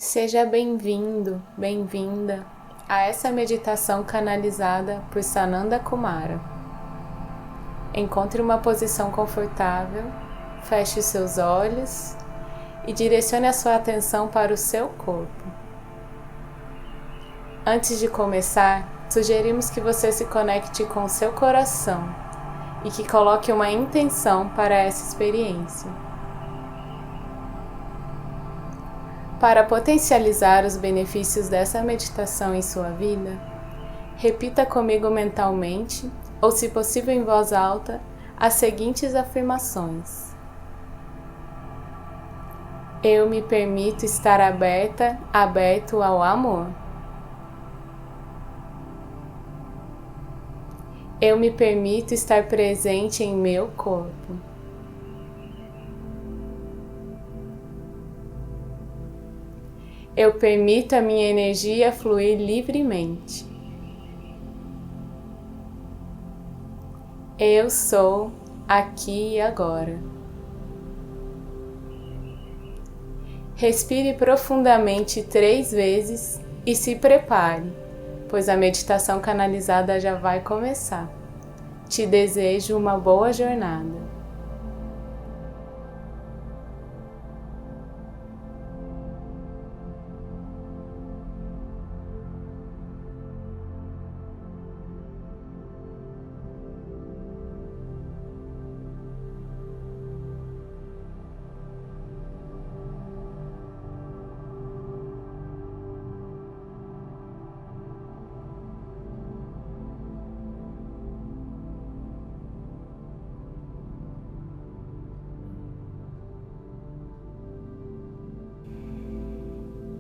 Seja bem-vindo, bem-vinda a essa meditação canalizada por Sananda Kumara. Encontre uma posição confortável, feche os seus olhos e direcione a sua atenção para o seu corpo. Antes de começar, sugerimos que você se conecte com o seu coração e que coloque uma intenção para essa experiência. Para potencializar os benefícios dessa meditação em sua vida, repita comigo mentalmente, ou se possível em voz alta, as seguintes afirmações. Eu me permito estar aberto ao amor. Eu me permito estar presente em meu corpo. Eu permito a minha energia fluir livremente. Eu sou aqui e agora. Respire profundamente 3 vezes e se prepare, pois a meditação canalizada já vai começar. Te desejo uma boa jornada.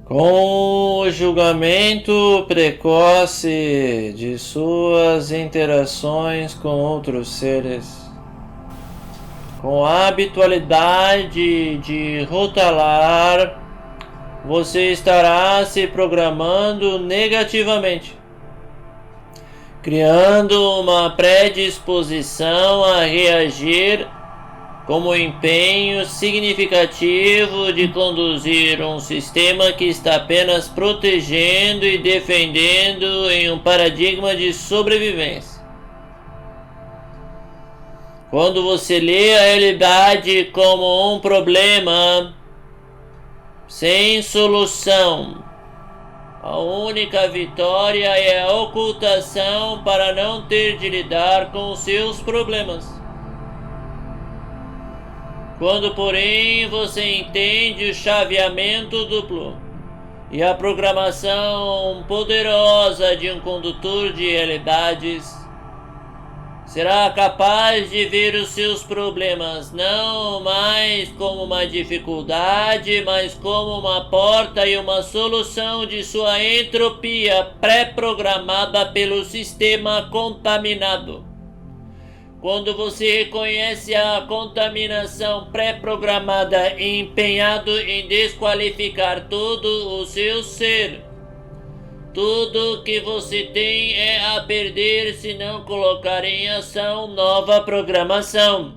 Com o julgamento precoce de suas interações com outros seres, com a habitualidade de rotalar, você estará se programando negativamente, criando uma predisposição a reagir como empenho significativo de conduzir um sistema que está apenas protegendo e defendendo em um paradigma de sobrevivência. Quando você lê a realidade como um problema sem solução, a única vitória é a ocultação para não ter de lidar com os seus problemas. Quando, porém, você entende o chaveamento duplo e a programação poderosa de um condutor de realidades, será capaz de ver os seus problemas não mais como uma dificuldade, mas como uma porta e uma solução de sua entropia pré-programada pelo sistema contaminado. Quando você reconhece a contaminação pré-programada e empenhado em desqualificar todo o seu ser, tudo que você tem é a perder se não colocar em ação nova programação.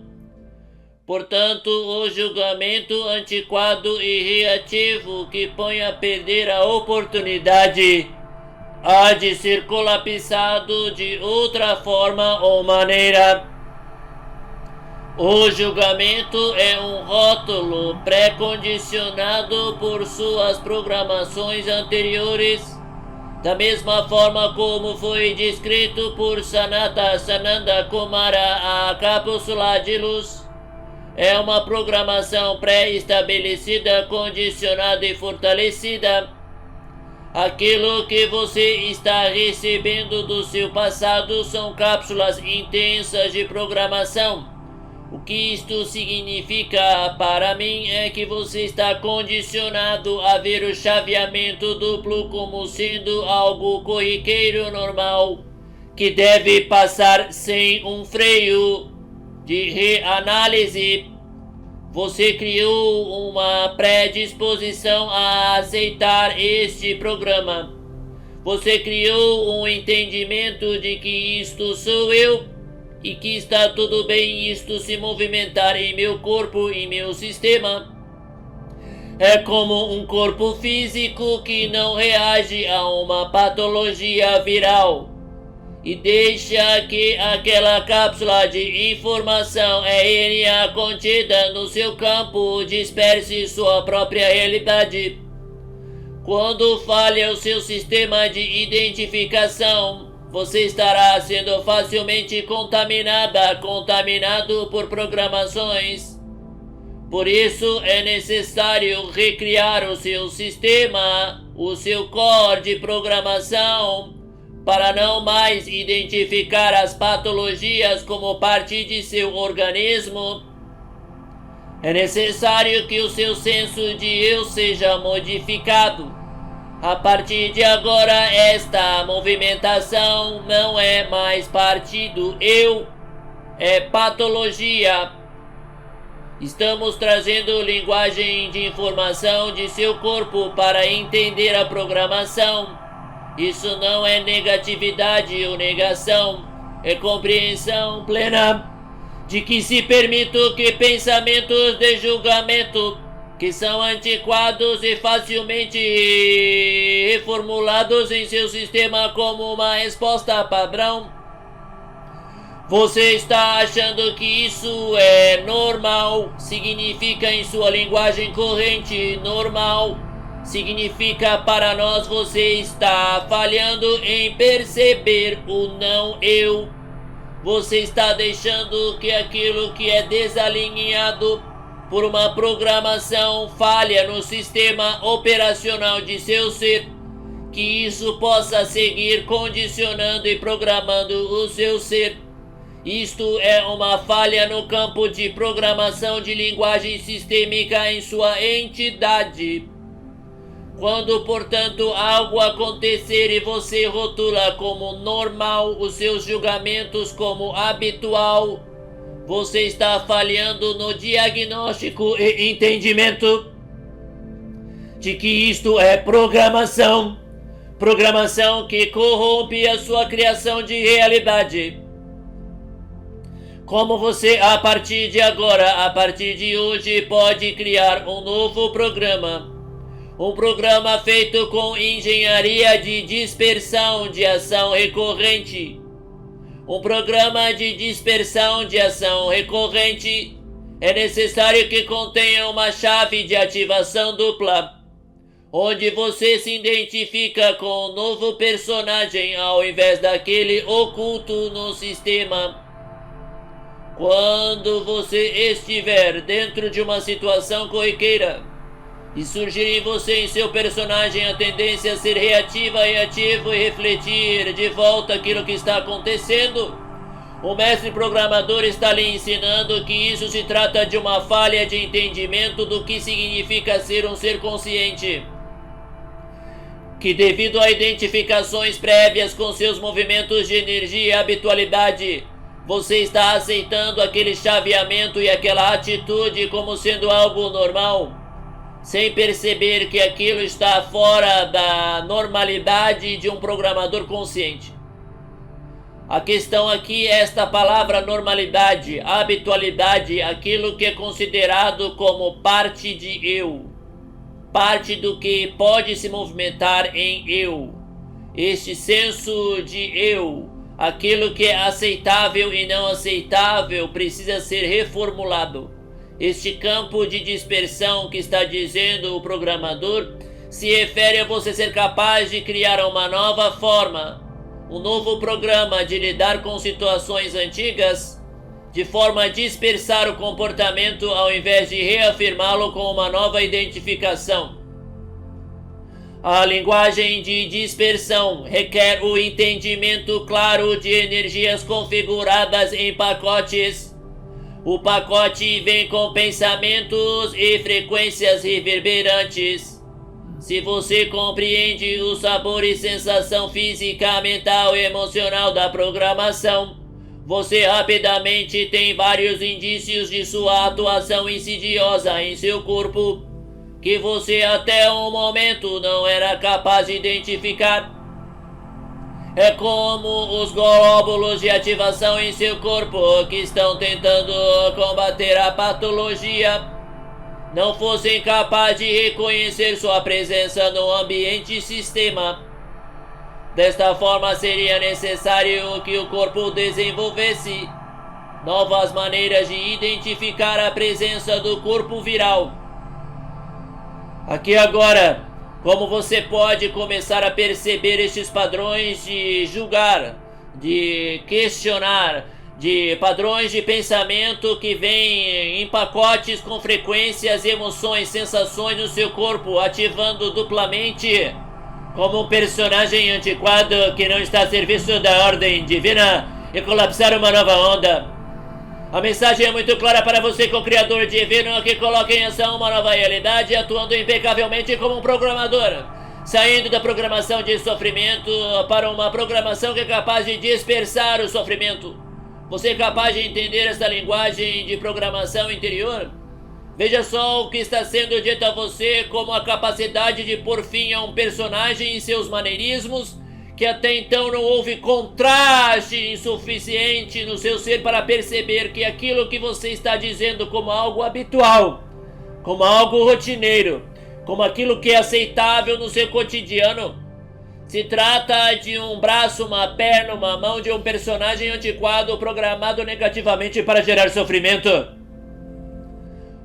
Portanto, o julgamento antiquado e reativo que põe a perder a oportunidade há de ser colapsado de outra forma ou maneira. O julgamento é um rótulo pré-condicionado por suas programações anteriores, da mesma forma como foi descrito por Sananda Kumara, a cápsula de luz. É uma programação pré-estabelecida, condicionada e fortalecida. Aquilo que você está recebendo do seu passado são cápsulas intensas de programação. O que isto significa para mim é que você está condicionado a ver o chaveamento duplo como sendo algo corriqueiro normal, que deve passar sem um freio de reanálise. Você criou uma predisposição a aceitar este programa. Você criou um entendimento de que isto sou eu e que está tudo bem isto se movimentar em meu corpo e meu sistema. É como um corpo físico que não reage a uma patologia viral e deixa que aquela cápsula de informação RNA contida no seu campo disperse sua própria realidade. Quando falha o seu sistema de identificação, você estará sendo facilmente contaminado por programações. Por isso é necessário recriar o seu sistema, o seu core de programação, para não mais identificar as patologias como parte de seu organismo. É necessário que o seu senso de eu seja modificado. A partir de agora, esta movimentação não é mais parte do eu, é patologia. Estamos trazendo linguagem de informação de seu corpo para entender a programação. Isso não é negatividade ou negação, é compreensão plena de que se permito que pensamentos de julgamento, que são antiquados e facilmente reformulados em seu sistema como uma resposta padrão. Você está achando que isso é normal, significa em sua linguagem corrente normal. Significa para nós você está falhando em perceber o não eu. Você está deixando que aquilo que é desalinhado por uma programação falha no sistema operacional de seu ser, que isso possa seguir condicionando e programando o seu ser. Isto é uma falha no campo de programação de linguagem sistêmica em sua entidade. Quando, portanto, algo acontecer e você rotula como normal os seus julgamentos como habitual, você está falhando no diagnóstico e entendimento de que isto é programação. Programação que corrompe a sua criação de realidade. Como você, a partir de agora, a partir de hoje, pode criar um novo programa. Um programa feito com engenharia de dispersão de ação recorrente. Um programa de dispersão de ação recorrente é necessário que contenha uma chave de ativação dupla, onde você se identifica com um novo personagem ao invés daquele oculto no sistema. Quando você estiver dentro de uma situação corriqueira e surgir em você em seu personagem a tendência a ser reativa e ativo e refletir de volta aquilo que está acontecendo, o mestre programador está lhe ensinando que isso se trata de uma falha de entendimento do que significa ser um ser consciente. Que devido a identificações prévias com seus movimentos de energia e habitualidade, você está aceitando aquele chaveamento e aquela atitude como sendo algo normal, sem perceber que aquilo está fora da normalidade de um programador consciente. A questão aqui é esta palavra normalidade, habitualidade, aquilo que é considerado como parte de eu, parte do que pode se movimentar em eu, este senso de eu, aquilo que é aceitável e não aceitável precisa ser reformulado. Este campo de dispersão que está dizendo o programador se refere a você ser capaz de criar uma nova forma, um novo programa de lidar com situações antigas, de forma a dispersar o comportamento ao invés de reafirmá-lo com uma nova identificação. A linguagem de dispersão requer o entendimento claro de energias configuradas em pacotes. O pacote vem com pensamentos e frequências reverberantes. Se você compreende o sabor e sensação física, mental e emocional da programação, você rapidamente tem vários indícios de sua atuação insidiosa em seu corpo, que você até um momento não era capaz de identificar. É como os glóbulos de ativação em seu corpo que estão tentando combater a patologia. não fossem capazes de reconhecer sua presença no ambiente sistema. Desta forma, seria necessário que o corpo desenvolvesse novas maneiras de identificar a presença do corpo viral. Aqui agora, como você pode começar a perceber estes padrões de julgar, de questionar, de padrões de pensamento que vêm em pacotes com frequências, emoções, sensações no seu corpo, ativando duplamente como um personagem antiquado que não está a serviço da ordem divina e colapsar uma nova onda. A mensagem é muito clara para você, co-criador divino, que coloca em ação uma nova realidade, atuando impecavelmente como um programador, saindo da programação de sofrimento para uma programação que é capaz de dispersar o sofrimento. Você é capaz de entender essa linguagem de programação interior? Veja só o que está sendo dito a você como a capacidade de pôr fim a um personagem e seus maneirismos, que até então não houve contraste insuficiente no seu ser para perceber que aquilo que você está dizendo como algo habitual, como algo rotineiro, como aquilo que é aceitável no seu cotidiano, se trata de um braço, uma perna, uma mão de um personagem antiquado programado negativamente para gerar sofrimento.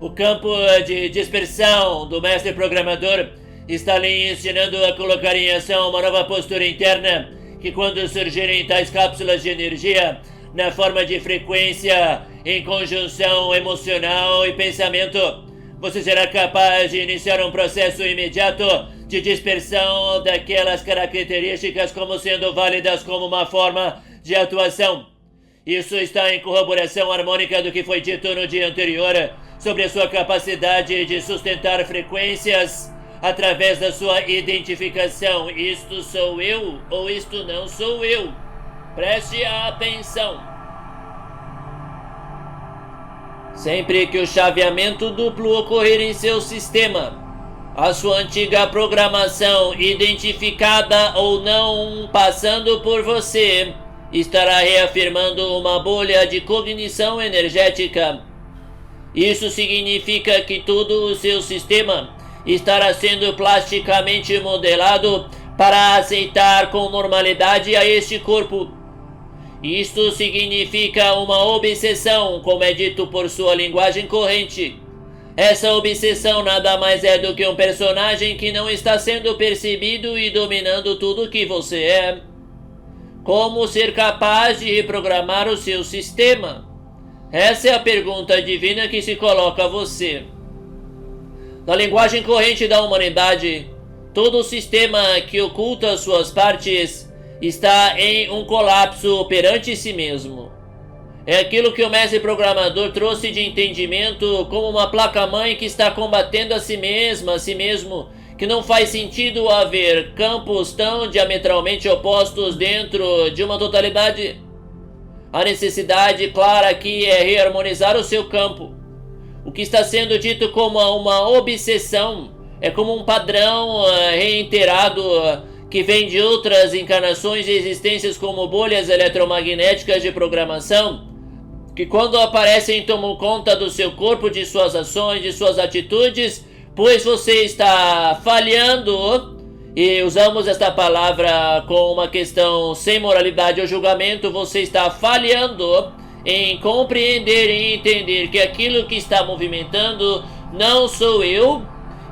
O campo de dispersão do mestre programador está lhe ensinando a colocar em ação uma nova postura interna que, quando surgirem tais cápsulas de energia na forma de frequência em conjunção emocional e pensamento, você será capaz de iniciar um processo imediato de dispersão daquelas características como sendo válidas como uma forma de atuação. Isso está em corroboração harmônica do que foi dito no dia anterior sobre a sua capacidade de sustentar frequências através da sua identificação. Isto sou eu ou isto não sou eu. Preste atenção. Sempre que o chaveamento duplo ocorrer em seu sistema, a sua antiga programação, identificada ou não passando por você, estará reafirmando uma bolha de cognição energética. Isso significa que todo o seu sistema estará sendo plasticamente modelado para aceitar com normalidade a este corpo. Isto significa uma obsessão, como é dito por sua linguagem corrente. Essa obsessão nada mais é do que um personagem que não está sendo percebido e dominando tudo que você é. Como ser capaz de reprogramar o seu sistema? Essa é a pergunta divina que se coloca a você. Na linguagem corrente da humanidade, todo o sistema que oculta suas partes está em um colapso perante si mesmo. É aquilo que o mestre programador trouxe de entendimento como uma placa-mãe que está combatendo a si mesmo, que não faz sentido haver campos tão diametralmente opostos dentro de uma totalidade. A necessidade clara aqui é reharmonizar o seu campo. O que está sendo dito como uma obsessão é como um padrão reiterado que vem de outras encarnações e existências como bolhas eletromagnéticas de programação, que quando aparecem tomam conta do seu corpo, de suas ações, de suas atitudes, pois você está falhando, e usamos esta palavra com uma questão sem moralidade ou julgamento, você está falhando em compreender e entender que aquilo que está movimentando não sou eu,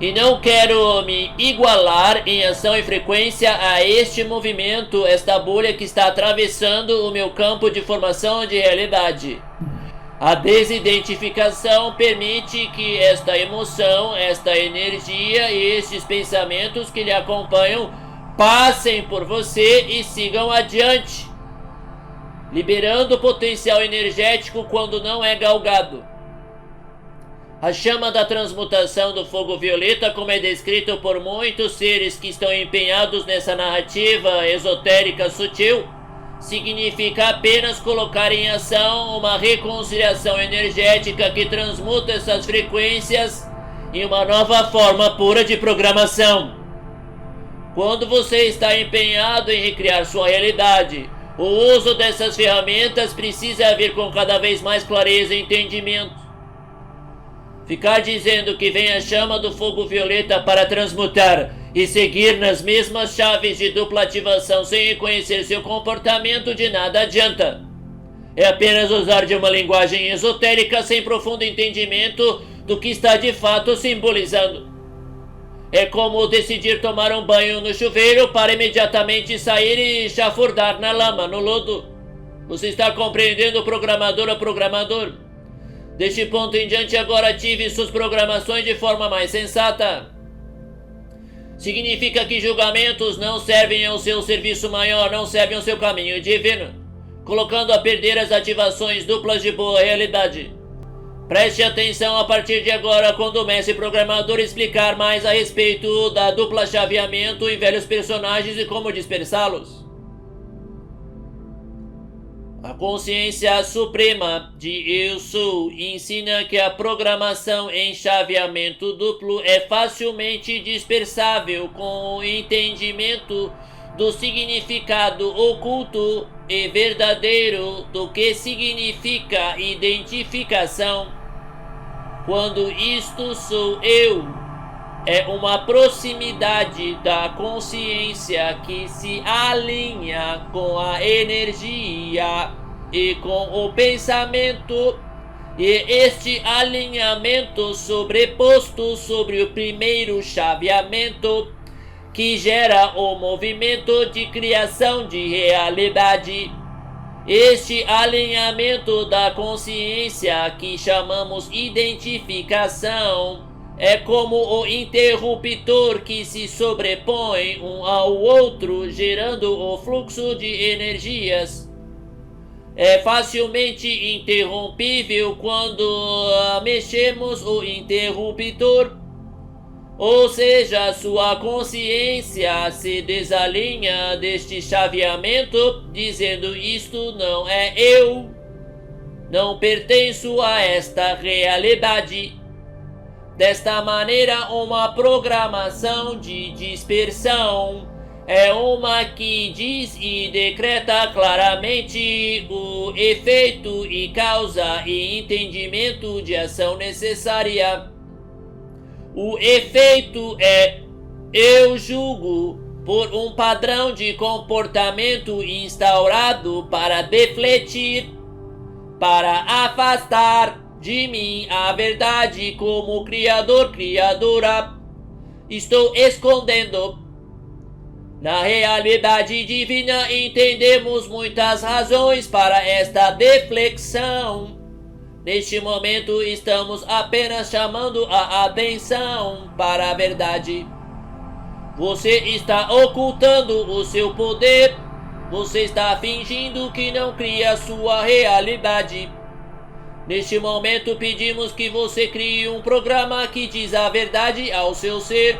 e não quero me igualar em ação e frequência a este movimento, esta bolha que está atravessando o meu campo de formação de realidade. A desidentificação permite que esta emoção, esta energia e estes pensamentos que lhe acompanham passem por você e sigam adiante, liberando o potencial energético quando não é galgado. A chama da transmutação do fogo violeta, como é descrito por muitos seres que estão empenhados nessa narrativa esotérica sutil, significa apenas colocar em ação uma reconciliação energética que transmuta essas frequências em uma nova forma pura de programação. Quando você está empenhado em recriar sua realidade, o uso dessas ferramentas precisa vir com cada vez mais clareza e entendimento. Ficar dizendo que vem a chama do fogo violeta para transmutar e seguir nas mesmas chaves de dupla ativação sem reconhecer seu comportamento de nada adianta. É apenas usar de uma linguagem esotérica sem profundo entendimento do que está de fato simbolizando. É como decidir tomar um banho no chuveiro para imediatamente sair e chafurdar na lama, no lodo. Você está compreendendo, programador a programador? Deste ponto em diante, agora ative suas programações de forma mais sensata. Significa que julgamentos não servem ao seu serviço maior, não servem ao seu caminho divino, colocando a perder as ativações duplas de boa realidade. Preste atenção a partir de agora quando o mestre programador explicar mais a respeito da dupla chaveamento em velhos personagens e como dispersá-los. A consciência suprema de Eu Sou ensina que a programação em chaveamento duplo é facilmente dispersável com o entendimento do significado oculto e verdadeiro do que significa identificação. Quando isto sou eu, é uma proximidade da consciência que se alinha com a energia e com o pensamento, e este alinhamento sobreposto sobre o primeiro chaveamento que gera o movimento de criação de realidade. Este alinhamento da consciência que chamamos identificação é como o interruptor que se sobrepõe um ao outro, gerando o fluxo de energias. É facilmente interrompível quando mexemos o interruptor, ou seja, sua consciência se desalinha deste chaveamento, dizendo: isto não é eu, não pertenço a esta realidade. Desta maneira, uma programação de dispersão é uma que diz e decreta claramente o efeito e causa e entendimento de ação necessária. O efeito é: eu julgo por um padrão de comportamento instaurado para defletir, para afastar de mim a verdade como criador-criadora. Estou escondendo. Na realidade divina entendemos muitas razões para esta deflexão. Neste momento estamos apenas chamando a atenção para a verdade. Você está ocultando o seu poder. Você está fingindo que não cria sua realidade. Neste momento pedimos que você crie um programa que diz a verdade ao seu ser.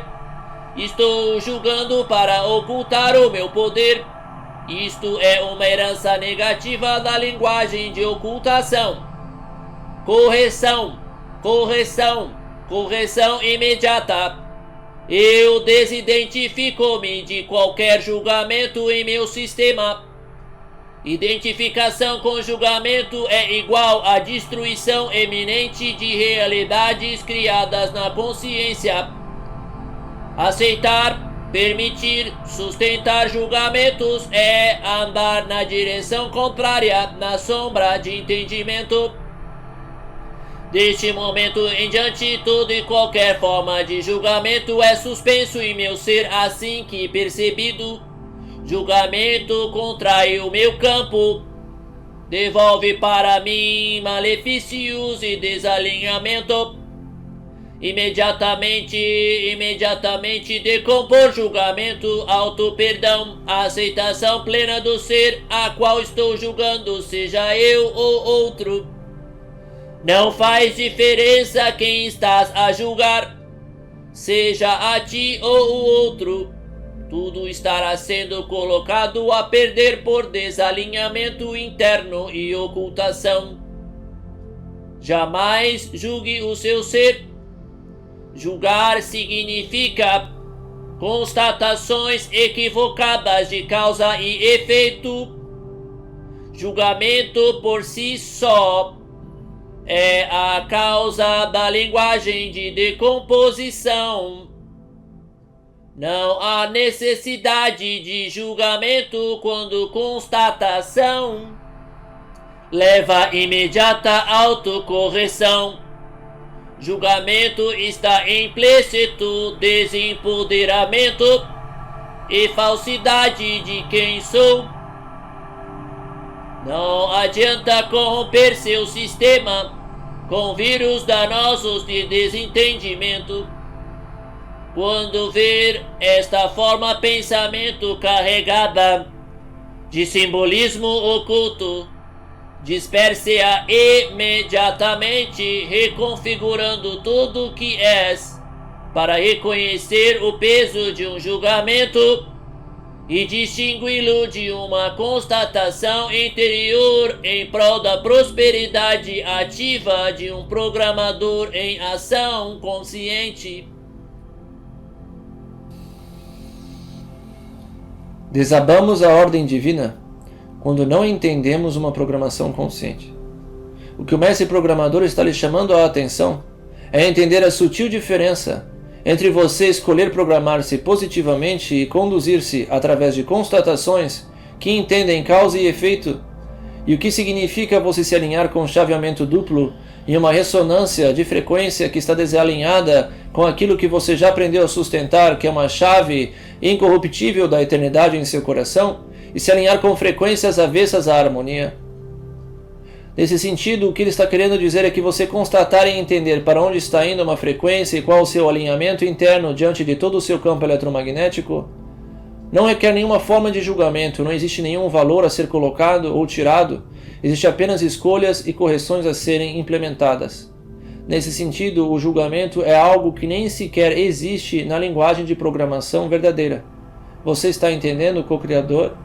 Estou julgando para ocultar o meu poder. Isto é uma herança negativa da linguagem de ocultação. Correção, correção, correção imediata. Eu desidentifico-me de qualquer julgamento em meu sistema. Identificação com julgamento é igual à destruição eminente de realidades criadas na consciência. Aceitar, permitir, sustentar julgamentos é andar na direção contrária, na sombra de entendimento. Deste momento em diante, toda e qualquer forma de julgamento é suspenso em meu ser assim que percebido. Julgamento contrai o meu campo, devolve para mim malefícios e desalinhamento. Imediatamente decompor julgamento, auto-perdão, aceitação plena do ser a qual estou julgando, seja eu ou outro. Não faz diferença quem estás a julgar, seja a ti ou o outro. Tudo estará sendo colocado a perder por desalinhamento interno e ocultação. Jamais julgue o seu ser. Julgar significa constatações equivocadas de causa e efeito. Julgamento por si só é a causa da linguagem de decomposição. Não há necessidade de julgamento quando constatação leva imediata autocorreção. Julgamento está implícito desempoderamento e falsidade de quem sou. Não adianta corromper seu sistema com vírus danosos de desentendimento. Quando ver esta forma pensamento carregada de simbolismo oculto, disperse-a imediatamente, reconfigurando tudo o que és, para reconhecer o peso de um julgamento e distingui-lo de uma constatação interior em prol da prosperidade ativa de um programador em ação consciente. Desabamos a ordem divina quando não entendemos uma programação consciente. O que o mestre programador está lhe chamando a atenção é entender a sutil diferença entre você escolher programar-se positivamente e conduzir-se através de constatações que entendem causa e efeito, e o que significa você se alinhar com chaveamento duplo em uma ressonância de frequência que está desalinhada com aquilo que você já aprendeu a sustentar, que é uma chave incorruptível da eternidade em seu coração, e se alinhar com frequências avessas à harmonia. Nesse sentido, o que ele está querendo dizer é que você constatar e entender para onde está indo uma frequência e qual o seu alinhamento interno diante de todo o seu campo eletromagnético não requer nenhuma forma de julgamento, não existe nenhum valor a ser colocado ou tirado, existe apenas escolhas e correções a serem implementadas. Nesse sentido, o julgamento é algo que nem sequer existe na linguagem de programação verdadeira. Você está entendendo, co-criadora?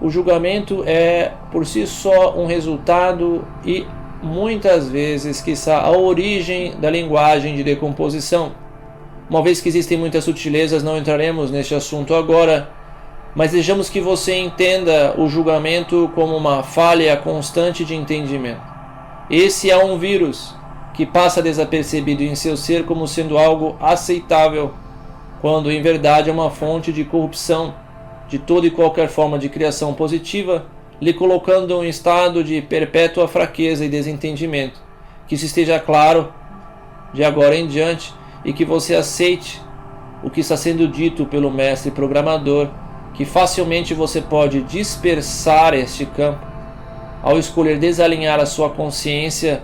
O julgamento é por si só um resultado e muitas vezes, quiçá, a origem da linguagem de decomposição. Uma vez que existem muitas sutilezas, não entraremos neste assunto agora, mas desejamos que você entenda o julgamento como uma falha constante de entendimento. Esse é um vírus que passa desapercebido em seu ser como sendo algo aceitável, quando em verdade é uma fonte de corrupção de toda e qualquer forma de criação positiva, lhe colocando em estado de perpétua fraqueza e desentendimento. Que isso esteja claro de agora em diante e que você aceite o que está sendo dito pelo mestre programador, que facilmente você pode dispersar este campo ao escolher desalinhar a sua consciência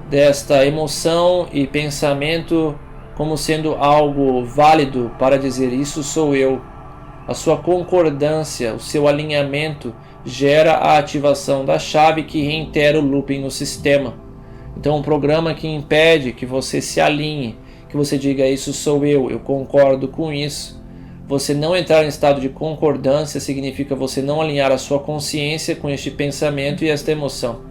desta emoção e pensamento como sendo algo válido para dizer isso sou eu. A sua concordância, o seu alinhamento gera a ativação da chave que reitera o looping no sistema. Então um programa que impede que você se alinhe, que você diga isso sou eu concordo com isso, você não entrar em estado de concordância significa você não alinhar a sua consciência com este pensamento e esta emoção.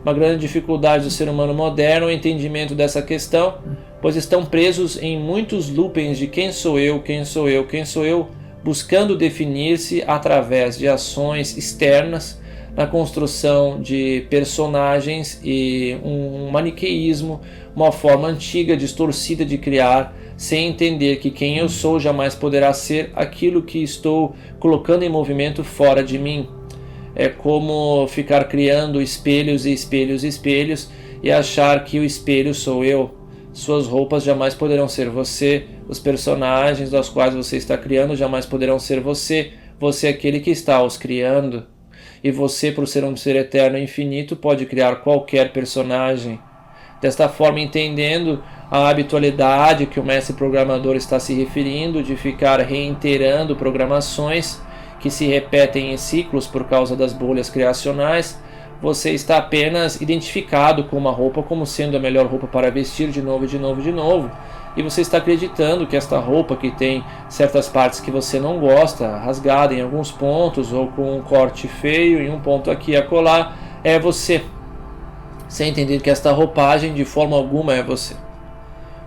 Uma grande dificuldade do ser humano moderno é o entendimento dessa questão, pois estão presos em muitos loopings de quem sou eu, buscando definir-se através de ações externas na construção de personagens e um maniqueísmo, uma forma antiga, distorcida de criar, sem entender que quem eu sou jamais poderá ser aquilo que estou colocando em movimento fora de mim. É como ficar criando espelhos e espelhos e espelhos e achar que o espelho sou eu. Suas roupas jamais poderão ser você, os personagens dos quais você está criando jamais poderão ser você. Você é aquele que está os criando. E você, por ser um ser eterno e infinito, pode criar qualquer personagem. Desta forma, entendendo a habitualidade que o mestre programador está se referindo de ficar reiterando programações que se repetem em ciclos por causa das bolhas criacionais, você está apenas identificado com uma roupa como sendo a melhor roupa para vestir de novo, e você está acreditando que esta roupa que tem certas partes que você não gosta, rasgada em alguns pontos ou com um corte feio em um ponto aqui e acolá, é você, sem entender que esta roupagem de forma alguma é você.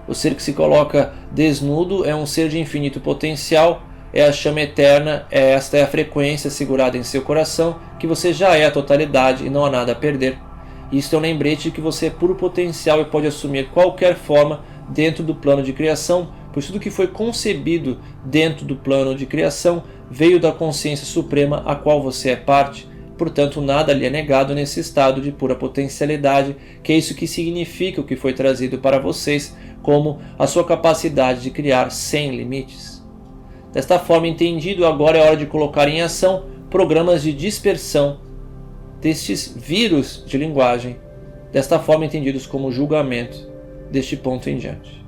O ser que se coloca desnudo é um ser de infinito potencial, é a chama eterna, esta é a frequência segurada em seu coração, que você já é a totalidade e não há nada a perder. Isto é um lembrete de que você é puro potencial e pode assumir qualquer forma dentro do plano de criação, pois tudo que foi concebido dentro do plano de criação veio da consciência suprema a qual você é parte. Portanto, nada lhe é negado nesse estado de pura potencialidade, que é isso que significa o que foi trazido para vocês como a sua capacidade de criar sem limites. Desta forma, entendido, agora é hora de colocar em ação programas de dispersão destes vírus de linguagem, desta forma entendidos como julgamento, deste ponto em diante.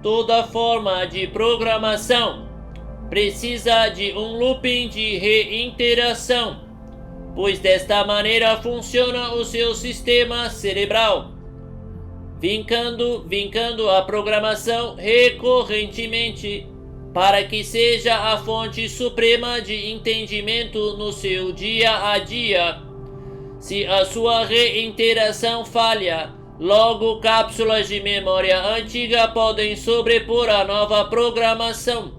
Toda forma de programação precisa de um looping de reiteração, pois desta maneira funciona o seu sistema cerebral, vincando a programação recorrentemente para que seja a fonte suprema de entendimento no seu dia a dia. Se a sua reiteração falha, logo cápsulas de memória antiga podem sobrepor a nova programação,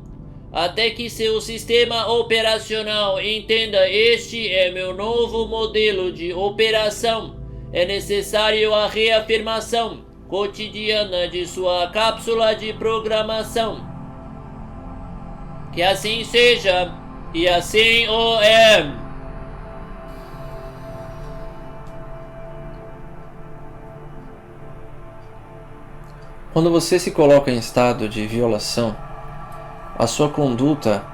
até que seu sistema operacional entenda: este é meu novo modelo de operação. É necessário a reafirmação cotidiana de sua cápsula de programação. Que assim seja, e assim o é. Quando você se coloca em estado de violação, a sua conduta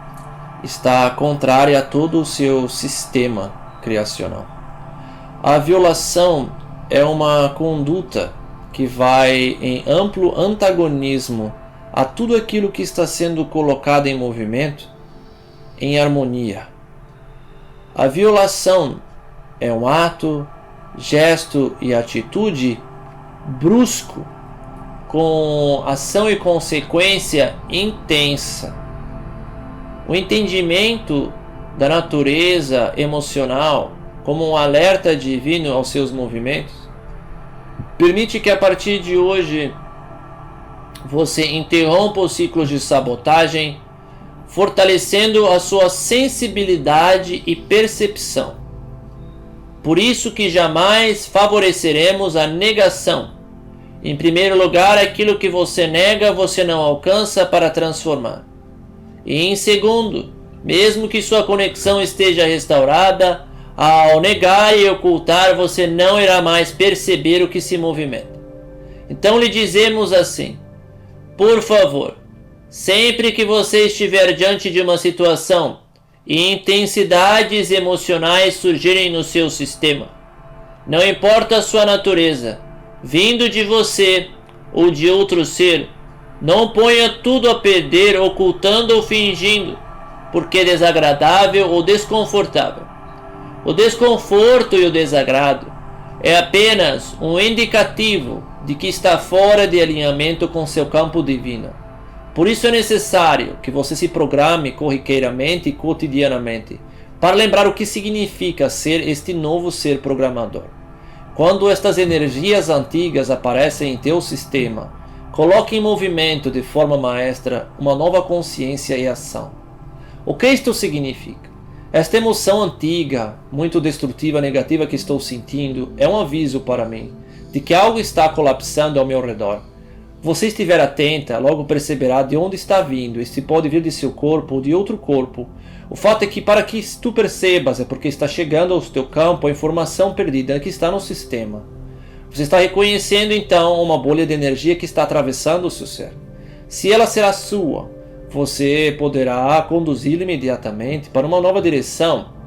está contrária a todo o seu sistema criacional. A violação é uma conduta que vai em amplo antagonismo a tudo aquilo que está sendo colocado em movimento, em harmonia. A violação é um ato, gesto e atitude brusco, com ação e consequência intensa. O entendimento da natureza emocional como um alerta divino aos seus movimentos permite que a partir de hoje você interrompa os ciclos de sabotagem, fortalecendo a sua sensibilidade e percepção. Por isso que jamais favoreceremos a negação. Em primeiro lugar, aquilo que você nega, você não alcança para transformar. E em segundo, mesmo que sua conexão esteja restaurada, ao negar e ocultar, você não irá mais perceber o que se movimenta. Então lhe dizemos assim: por favor, sempre que você estiver diante de uma situação e intensidades emocionais surgirem no seu sistema, não importa a sua natureza, vindo de você ou de outro ser, não ponha tudo a perder ocultando ou fingindo, porque é desagradável ou desconfortável. O desconforto e o desagrado é apenas um indicativo de que está fora de alinhamento com seu campo divino. Por isso é necessário que você se programe corriqueiramente e cotidianamente para lembrar o que significa ser este novo ser programador. Quando estas energias antigas aparecem em teu sistema, coloque em movimento de forma maestra uma nova consciência e ação. O que isto significa? Esta emoção antiga, muito destrutiva, negativa que estou sentindo é um aviso para mim de que algo está colapsando ao meu redor. Você estiver atenta, logo perceberá de onde está vindo. Este pode vir de seu corpo ou de outro corpo. O fato é que para que tu percebas é porque está chegando ao teu campo a informação perdida que está no sistema. Você está reconhecendo então uma bolha de energia que está atravessando o seu ser. Se ela será sua, você poderá conduzi-la imediatamente para uma nova direção.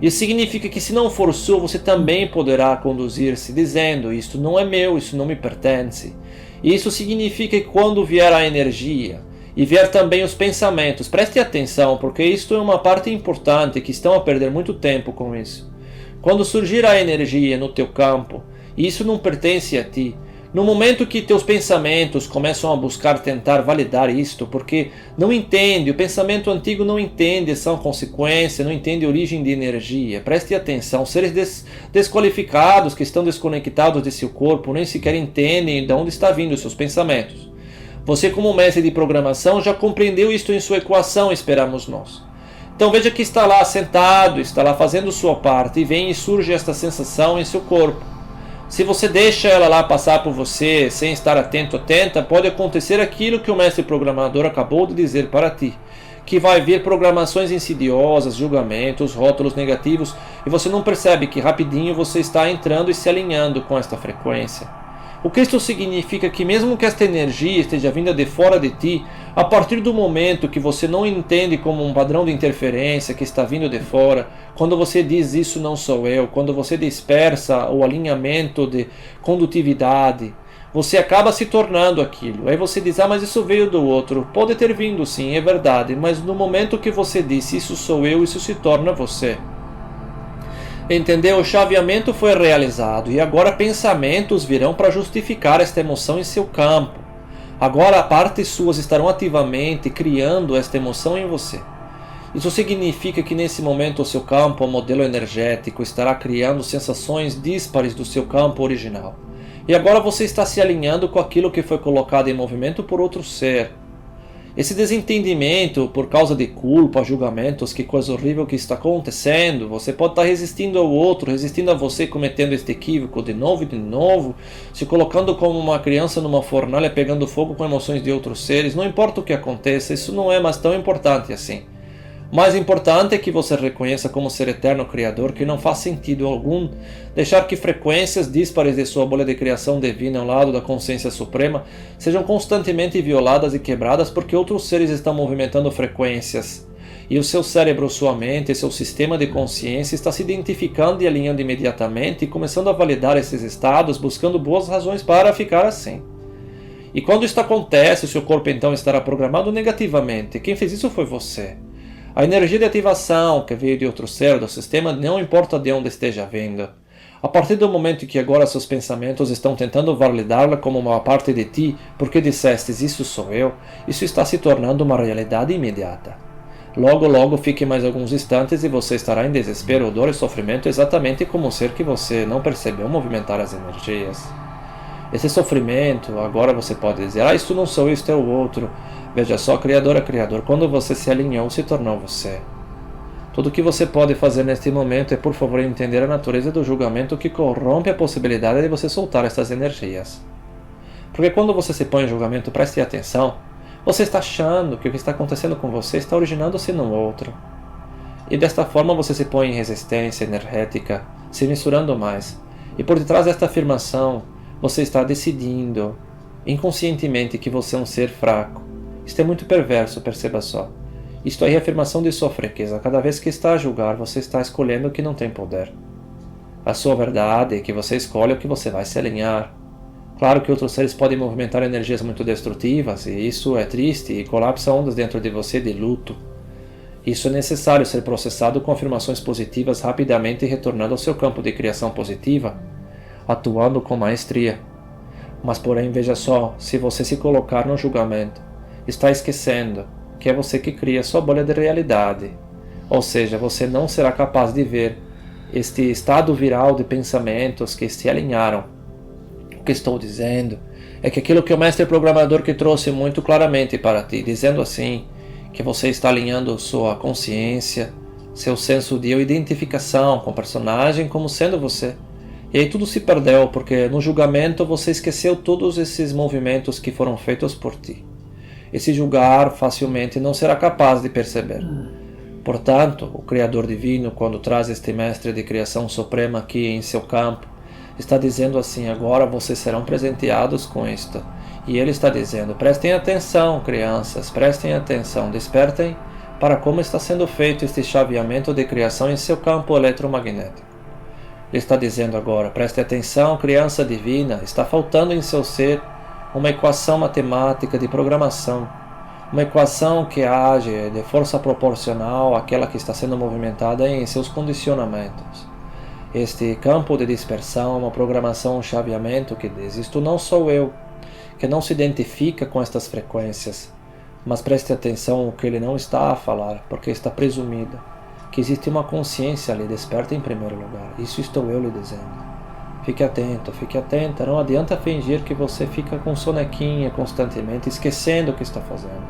Isso significa que se não for sua, você também poderá conduzir-se dizendo: isto não é meu, isso não me pertence. Isso significa que quando vier a energia e vier também os pensamentos, preste atenção, porque isto é uma parte importante que estão a perder muito tempo com isso. Quando surgir a energia no teu campo, isso não pertence a ti. No momento que teus pensamentos começam a buscar tentar validar isto, porque não entende, o pensamento antigo não entende essa consequência, não entende a origem de energia. Preste atenção, seres desqualificados que estão desconectados de seu corpo nem sequer entendem de onde está vindo os seus pensamentos. Você, como mestre de programação, já compreendeu isto em sua equação, esperamos nós. Então veja que está lá sentado, está lá fazendo sua parte, e vem e surge esta sensação em seu corpo. Se você deixa ela lá passar por você, sem estar atento, atenta, pode acontecer aquilo que o mestre programador acabou de dizer para ti, que vai vir programações insidiosas, julgamentos, rótulos negativos, e você não percebe que rapidinho você está entrando e se alinhando com esta frequência. O que isto significa que mesmo que esta energia esteja vinda de fora de ti, a partir do momento que você não entende como um padrão de interferência que está vindo de fora, quando você diz isso não sou eu, quando você dispersa o alinhamento de condutividade, você acaba se tornando aquilo. Aí você diz, mas isso veio do outro. Pode ter vindo sim, é verdade, mas no momento que você diz isso sou eu, isso se torna você. Entendeu? O chaveamento foi realizado e agora pensamentos virão para justificar esta emoção em seu campo. Agora partes suas estarão ativamente criando esta emoção em você. Isso significa que nesse momento o seu campo, o modelo energético, estará criando sensações díspares do seu campo original. E agora você está se alinhando com aquilo que foi colocado em movimento por outro ser. Esse desentendimento por causa de culpa, julgamentos, que coisa horrível que está acontecendo, você pode estar resistindo ao outro, resistindo a você, cometendo este equívoco de novo, se colocando como uma criança numa fornalha pegando fogo com emoções de outros seres. Não importa o que aconteça, isso não é mais tão importante assim. O mais importante é que você reconheça como ser eterno criador que não faz sentido algum deixar que frequências díspares de sua bolha de criação divina ao lado da consciência suprema sejam constantemente violadas e quebradas porque outros seres estão movimentando frequências. E o seu cérebro, sua mente, seu sistema de consciência está se identificando e alinhando imediatamente e começando a validar esses estados, buscando boas razões para ficar assim. E quando isto acontece, o seu corpo então estará programado negativamente. Quem fez isso foi você. A energia de ativação que veio de outro ser do sistema, não importa de onde esteja vindo. A partir do momento que agora seus pensamentos estão tentando validá-la como uma parte de ti, porque dissestes isso sou eu, isso está se tornando uma realidade imediata. Logo fique mais alguns instantes e você estará em desespero, dor e sofrimento exatamente como o ser que você não percebeu movimentar as energias. Esse sofrimento, agora você pode dizer, isso não sou eu, isto é o outro. Veja só, Criador é Criador, quando você se alinhou, se tornou você. Tudo o que você pode fazer neste momento é, por favor, entender a natureza do julgamento que corrompe a possibilidade de você soltar essas energias. Porque quando você se põe em julgamento, preste atenção, você está achando que o que está acontecendo com você está originando-se no outro. E desta forma você se põe em resistência energética, se misturando mais. E por detrás desta afirmação, você está decidindo, inconscientemente, que você é um ser fraco. Isto é muito perverso, perceba só. Isto é a reafirmação de sua fraqueza. Cada vez que está a julgar, você está escolhendo o que não tem poder. A sua verdade é que você escolhe o que você vai se alinhar. Claro que outros seres podem movimentar energias muito destrutivas, e isso é triste, e colapsa ondas dentro de você de luto. Isso é necessário ser processado com afirmações positivas rapidamente e retornando ao seu campo de criação positiva, atuando com maestria. Mas porém, veja só, se você se colocar no julgamento, está esquecendo que é você que cria sua bolha de realidade. Ou seja, você não será capaz de ver este estado viral de pensamentos que se alinharam. O que estou dizendo é que aquilo que o mestre programador que trouxe muito claramente para ti, dizendo assim, que você está alinhando sua consciência, seu senso de identificação com o personagem como sendo você. E aí tudo se perdeu, porque no julgamento você esqueceu todos esses movimentos que foram feitos por ti. Esse julgar facilmente não será capaz de perceber. Portanto, o Criador Divino, quando traz este mestre de criação suprema aqui em seu campo, está dizendo assim, agora vocês serão presenteados com isto. E ele está dizendo, prestem atenção, crianças, prestem atenção, despertem para como está sendo feito este chaveamento de criação em seu campo eletromagnético. Ele está dizendo agora, preste atenção, criança divina, está faltando em seu ser uma equação matemática de programação, uma equação que age de força proporcional àquela que está sendo movimentada em seus condicionamentos. Este campo de dispersão é uma programação, um chaveamento que diz, isto não sou eu, que não se identifica com estas frequências, mas preste atenção ao que ele não está a falar, porque está presumido, que existe uma consciência ali, desperta em primeiro lugar, isso estou eu lhe dizendo. Fique atenta, não adianta fingir que você fica com sonequinha constantemente, esquecendo o que está fazendo.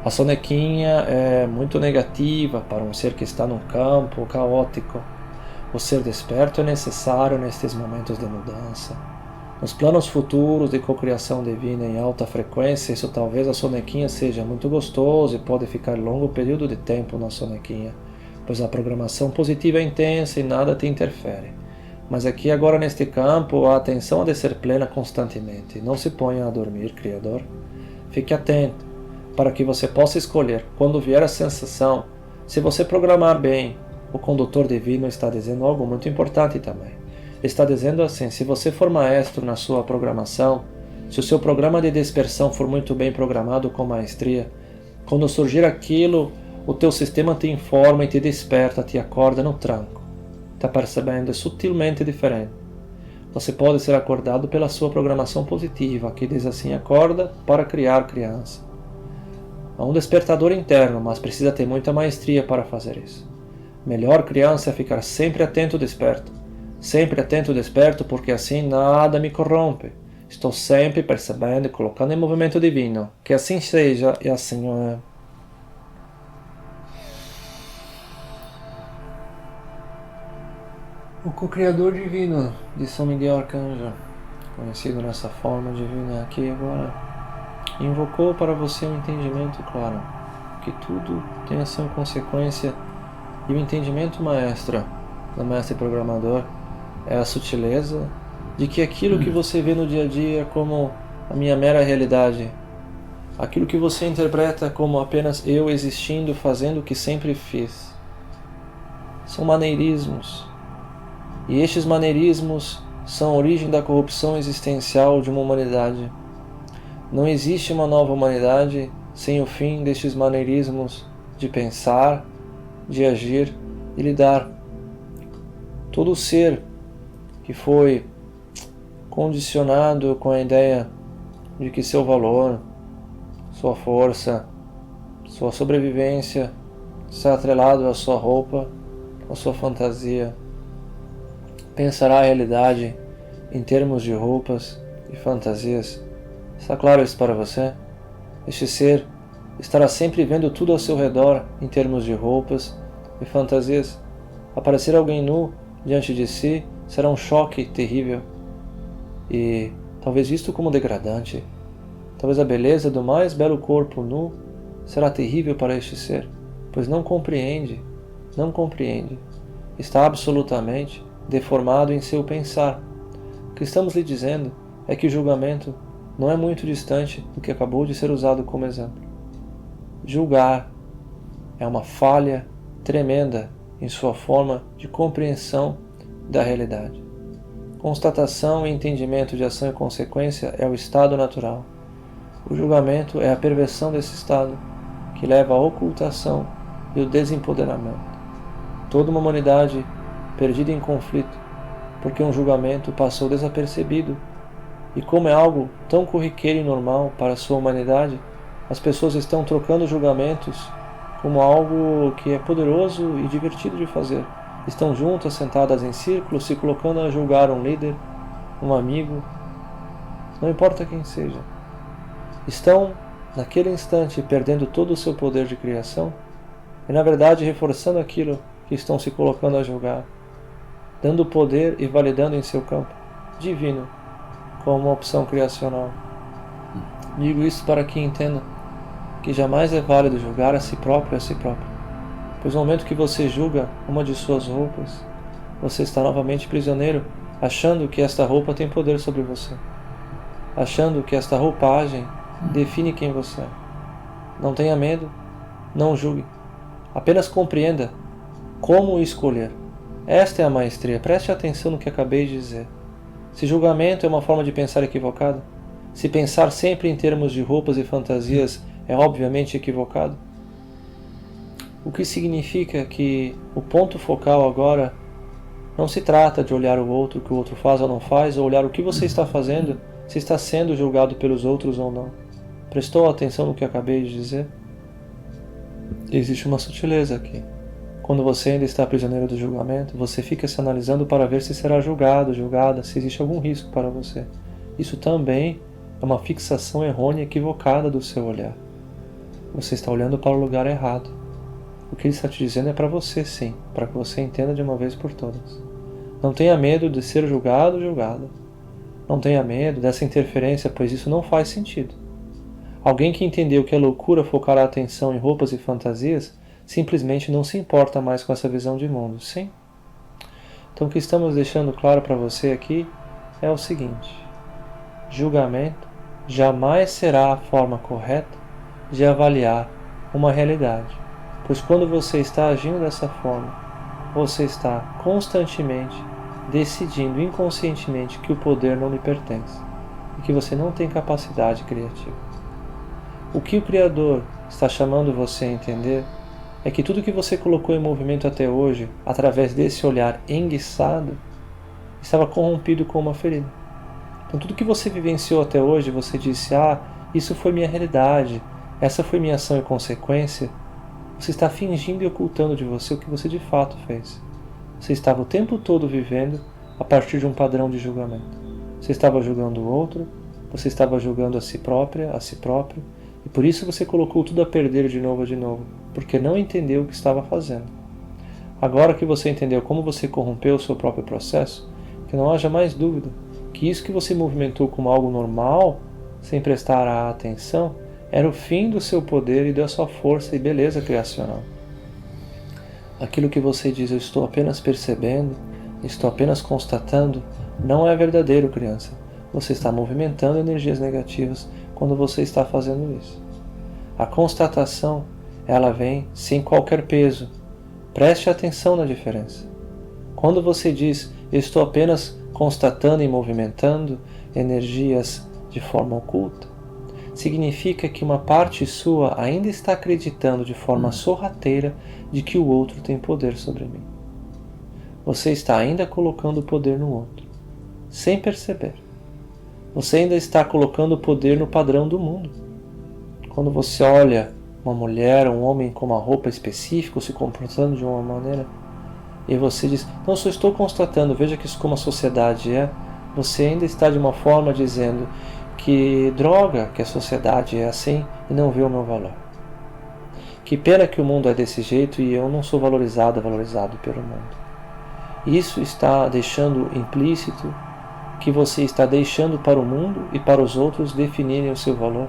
A sonequinha é muito negativa para um ser que está num campo caótico. O ser desperto é necessário nestes momentos de mudança. Nos planos futuros de cocriação divina em alta frequência, isso talvez a sonequinha seja muito gostoso e pode ficar longo período de tempo na sonequinha, pois a programação positiva é intensa e nada te interfere. Mas aqui agora neste campo, a atenção ha de ser plena constantemente. Não se ponha a dormir, Criador. Fique atento, para que você possa escolher, quando vier a sensação, se você programar bem. O condutor divino está dizendo algo muito importante também. Está dizendo assim, se você for maestro na sua programação, se o seu programa de dispersão for muito bem programado com maestria, quando surgir aquilo, o teu sistema te informa e te desperta, te acorda no tranco. Está percebendo? É sutilmente diferente. Você pode ser acordado pela sua programação positiva, que diz assim, acorda para criar criança. Há um despertador interno, mas precisa ter muita maestria para fazer isso. Melhor criança é ficar sempre atento desperto. Sempre atento desperto, porque assim nada me corrompe. Estou sempre percebendo e colocando em movimento divino. Que assim seja e assim é. O co-criador divino de São Miguel Arcanjo, conhecido nessa forma divina aqui agora, invocou para você um entendimento claro, que tudo tem a sua consequência, e o entendimento maestro do mestre programador é a sutileza de que aquilo que você vê no dia a dia como a minha mera realidade, aquilo que você interpreta como apenas eu existindo, fazendo o que sempre fiz, são maneirismos. E estes maneirismos são a origem da corrupção existencial de uma humanidade. Não existe uma nova humanidade sem o fim destes maneirismos de pensar, de agir e lidar. Todo ser que foi condicionado com a ideia de que seu valor, sua força, sua sobrevivência está atrelado à sua roupa, à sua fantasia, pensará a realidade em termos de roupas e fantasias. Está claro isso para você? Este ser estará sempre vendo tudo ao seu redor em termos de roupas e fantasias. Aparecer alguém nu diante de si será um choque terrível e talvez visto como degradante. Talvez a beleza do mais belo corpo nu será terrível para este ser, pois não compreende, está absolutamente deformado em seu pensar. O que estamos lhe dizendo é que o julgamento não é muito distante do que acabou de ser usado como exemplo. Julgar é uma falha tremenda em sua forma de compreensão da realidade. Constatação e entendimento de ação e consequência é o estado natural. O julgamento é a perversão desse estado, que leva à ocultação e ao desempoderamento. Toda uma humanidade perdida em conflito, porque um julgamento passou desapercebido, e como é algo tão corriqueiro e normal para a sua humanidade, as pessoas estão trocando julgamentos como algo que é poderoso e divertido de fazer. Estão juntas, sentadas em círculo, se colocando a julgar um líder, um amigo, não importa quem seja. Estão, naquele instante, perdendo todo o seu poder de criação e, na verdade, reforçando aquilo que estão se colocando a julgar, dando poder e validando em seu campo divino como uma opção criacional. Digo isso para que entenda que jamais é válido julgar a si próprio, pois no momento que você julga uma de suas roupas, você está novamente prisioneiro, achando que esta roupa tem poder sobre você, achando que esta roupagem define quem você é. Não tenha medo, não julgue, apenas compreenda como escolher. Esta é a maestria. Preste atenção no que acabei de dizer. Se julgamento é uma forma de pensar equivocada, se pensar sempre em termos de roupas e fantasias é obviamente equivocado, o que significa que o ponto focal agora não se trata de olhar o outro, o que o outro faz ou não faz, ou olhar o que você está fazendo, se está sendo julgado pelos outros ou não. Prestou atenção no que acabei de dizer? Existe uma sutileza aqui. Quando você ainda está prisioneiro do julgamento, você fica se analisando para ver se será julgado, julgada, se existe algum risco para você. Isso também é uma fixação errônea e equivocada do seu olhar. você está olhando para o lugar errado. O que ele está te dizendo é para você, sim, para que você entenda de uma vez por todas. Não tenha medo de ser julgado ou julgada. Não tenha medo dessa interferência, pois isso não faz sentido. Alguém que entendeu que é loucura focar a atenção em roupas e fantasias, simplesmente não se importa mais com essa visão de mundo, sim? Então o que estamos deixando claro para você aqui é o seguinte: julgamento jamais será a forma correta de avaliar uma realidade, pois quando você está agindo dessa forma, você está constantemente decidindo inconscientemente que o poder não lhe pertence e que você não tem capacidade criativa. O que o Criador está chamando você a entender é que tudo que você colocou em movimento até hoje, através desse olhar enguiçado, estava corrompido com uma ferida. Então tudo que você vivenciou até hoje, você disse, isso foi minha realidade, essa foi minha ação e consequência, você está fingindo e ocultando de você o que você de fato fez. Você estava o tempo todo vivendo a partir de um padrão de julgamento. Você estava julgando o outro, você estava julgando a si própria, a si próprio, e por isso você colocou tudo a perder de novo, porque não entendeu o que estava fazendo. Agora que você entendeu como você corrompeu o seu próprio processo, que não haja mais dúvida que isso que você movimentou como algo normal, sem prestar a atenção, era o fim do seu poder e da sua força e beleza criacional. Aquilo que você diz, eu estou apenas percebendo, estou apenas constatando, não é verdadeiro, criança. Você está movimentando energias negativas quando você está fazendo isso. A constatação, ela vem sem qualquer peso. Preste atenção na diferença. Quando você diz, eu estou apenas constatando e movimentando energias de forma oculta, significa que uma parte sua ainda está acreditando de forma sorrateira de que o outro tem poder sobre mim. Você está ainda colocando o poder no outro, sem perceber. Você ainda está colocando o poder no padrão do mundo. Quando você olha uma mulher ou um homem com uma roupa específica, se comportando de uma maneira, e você diz, não, só estou constatando, veja que isso como a sociedade é, você ainda está de uma forma dizendo que droga que a sociedade é assim e não vê o meu valor. Que pena que o mundo é desse jeito e eu não sou valorizado pelo mundo. Isso está deixando implícito que você está deixando para o mundo e para os outros definirem o seu valor.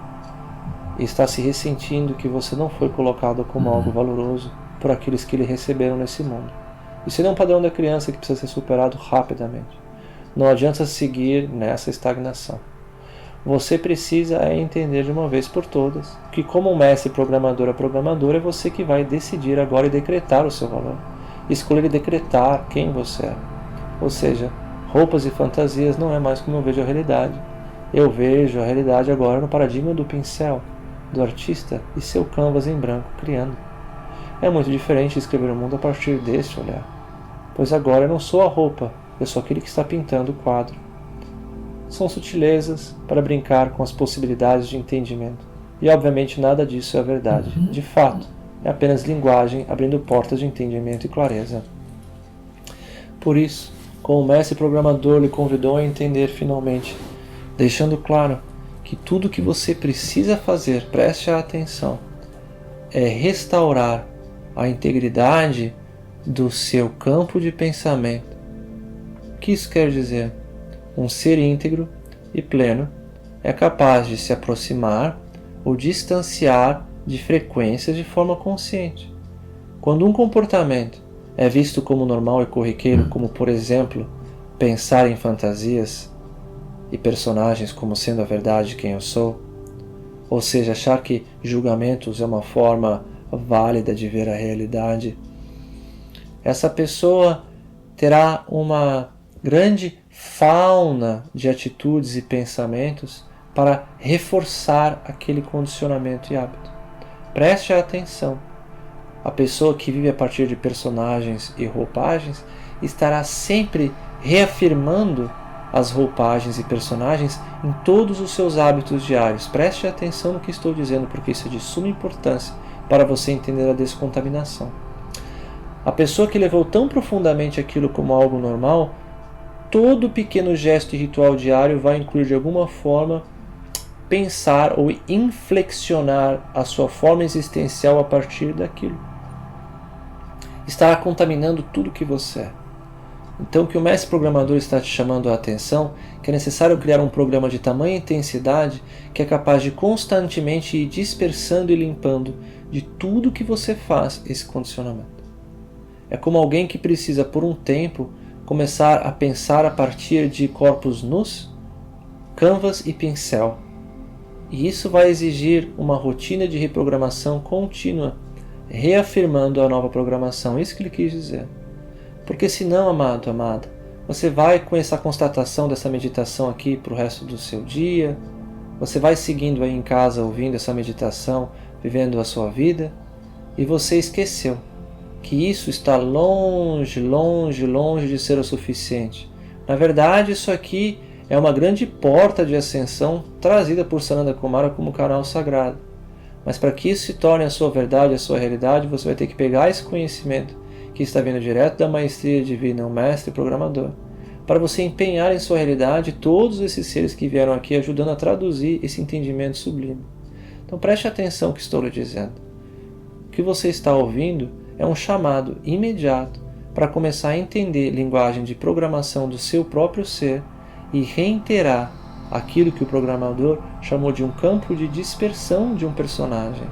E está se ressentindo que você não foi colocado como algo valoroso por aqueles que lhe receberam nesse mundo. Isso é um padrão da criança que precisa ser superado rapidamente. Não adianta seguir nessa estagnação. Você precisa entender de uma vez por todas que como mestre programador é você que vai decidir agora e decretar o seu valor. Escolher e decretar quem você é. Ou seja, roupas e fantasias não é mais como eu vejo a realidade. Eu vejo a realidade agora no paradigma do pincel, do artista e seu canvas em branco criando. É muito diferente escrever o mundo a partir deste olhar. Pois agora eu não sou a roupa, eu sou aquele que está pintando o quadro. São sutilezas para brincar com as possibilidades de entendimento. E obviamente nada disso é a verdade. De fato, é apenas linguagem abrindo portas de entendimento e clareza. Por isso, como o mestre programador lhe convidou a entender finalmente, deixando claro que tudo que você precisa fazer, preste atenção, é restaurar a integridade do seu campo de pensamento. O que isso quer dizer? Um ser íntegro e pleno é capaz de se aproximar ou distanciar de frequências de forma consciente. Quando um comportamento é visto como normal e corriqueiro, como por exemplo, pensar em fantasias e personagens como sendo a verdade de quem eu sou, ou seja, achar que julgamentos é uma forma válida de ver a realidade, essa pessoa terá uma grande fauna de atitudes e pensamentos para reforçar aquele condicionamento e hábito. Preste atenção. A pessoa que vive a partir de personagens e roupagens estará sempre reafirmando as roupagens e personagens em todos os seus hábitos diários. Preste atenção no que estou dizendo, porque isso é de suma importância para você entender a descontaminação. A pessoa que levou tão profundamente aquilo como algo normal, todo pequeno gesto e ritual diário vai incluir de alguma forma pensar ou inflexionar a sua forma existencial a partir daquilo. Está contaminando tudo que você é. Então, o que o mestre programador está te chamando a atenção é que é necessário criar um programa de tamanha intensidade que é capaz de constantemente ir dispersando e limpando de tudo que você faz esse condicionamento. É como alguém que precisa, por um tempo, começar a pensar a partir de corpos nus, canvas e pincel. E isso vai exigir uma rotina de reprogramação contínua, reafirmando a nova programação. Isso que ele quis dizer. Porque senão, amado, amada, você vai com essa constatação dessa meditação aqui para o resto do seu dia, você vai seguindo aí em casa, ouvindo essa meditação, vivendo a sua vida, e você esqueceu que isso está longe, longe, longe de ser o suficiente. Na verdade, isso aqui é uma grande porta de ascensão trazida por Sananda Kumara como canal sagrado. Mas para que isso se torne a sua verdade, a sua realidade, você vai ter que pegar esse conhecimento que está vindo direto da maestria divina, o mestre programador, para você empenhar em sua realidade todos esses seres que vieram aqui ajudando a traduzir esse entendimento sublime. Então preste atenção no que estou lhe dizendo. O que você está ouvindo é um chamado imediato para começar a entender linguagem de programação do seu próprio ser e reiterar aquilo que o programador chamou de um campo de dispersão de um personagem.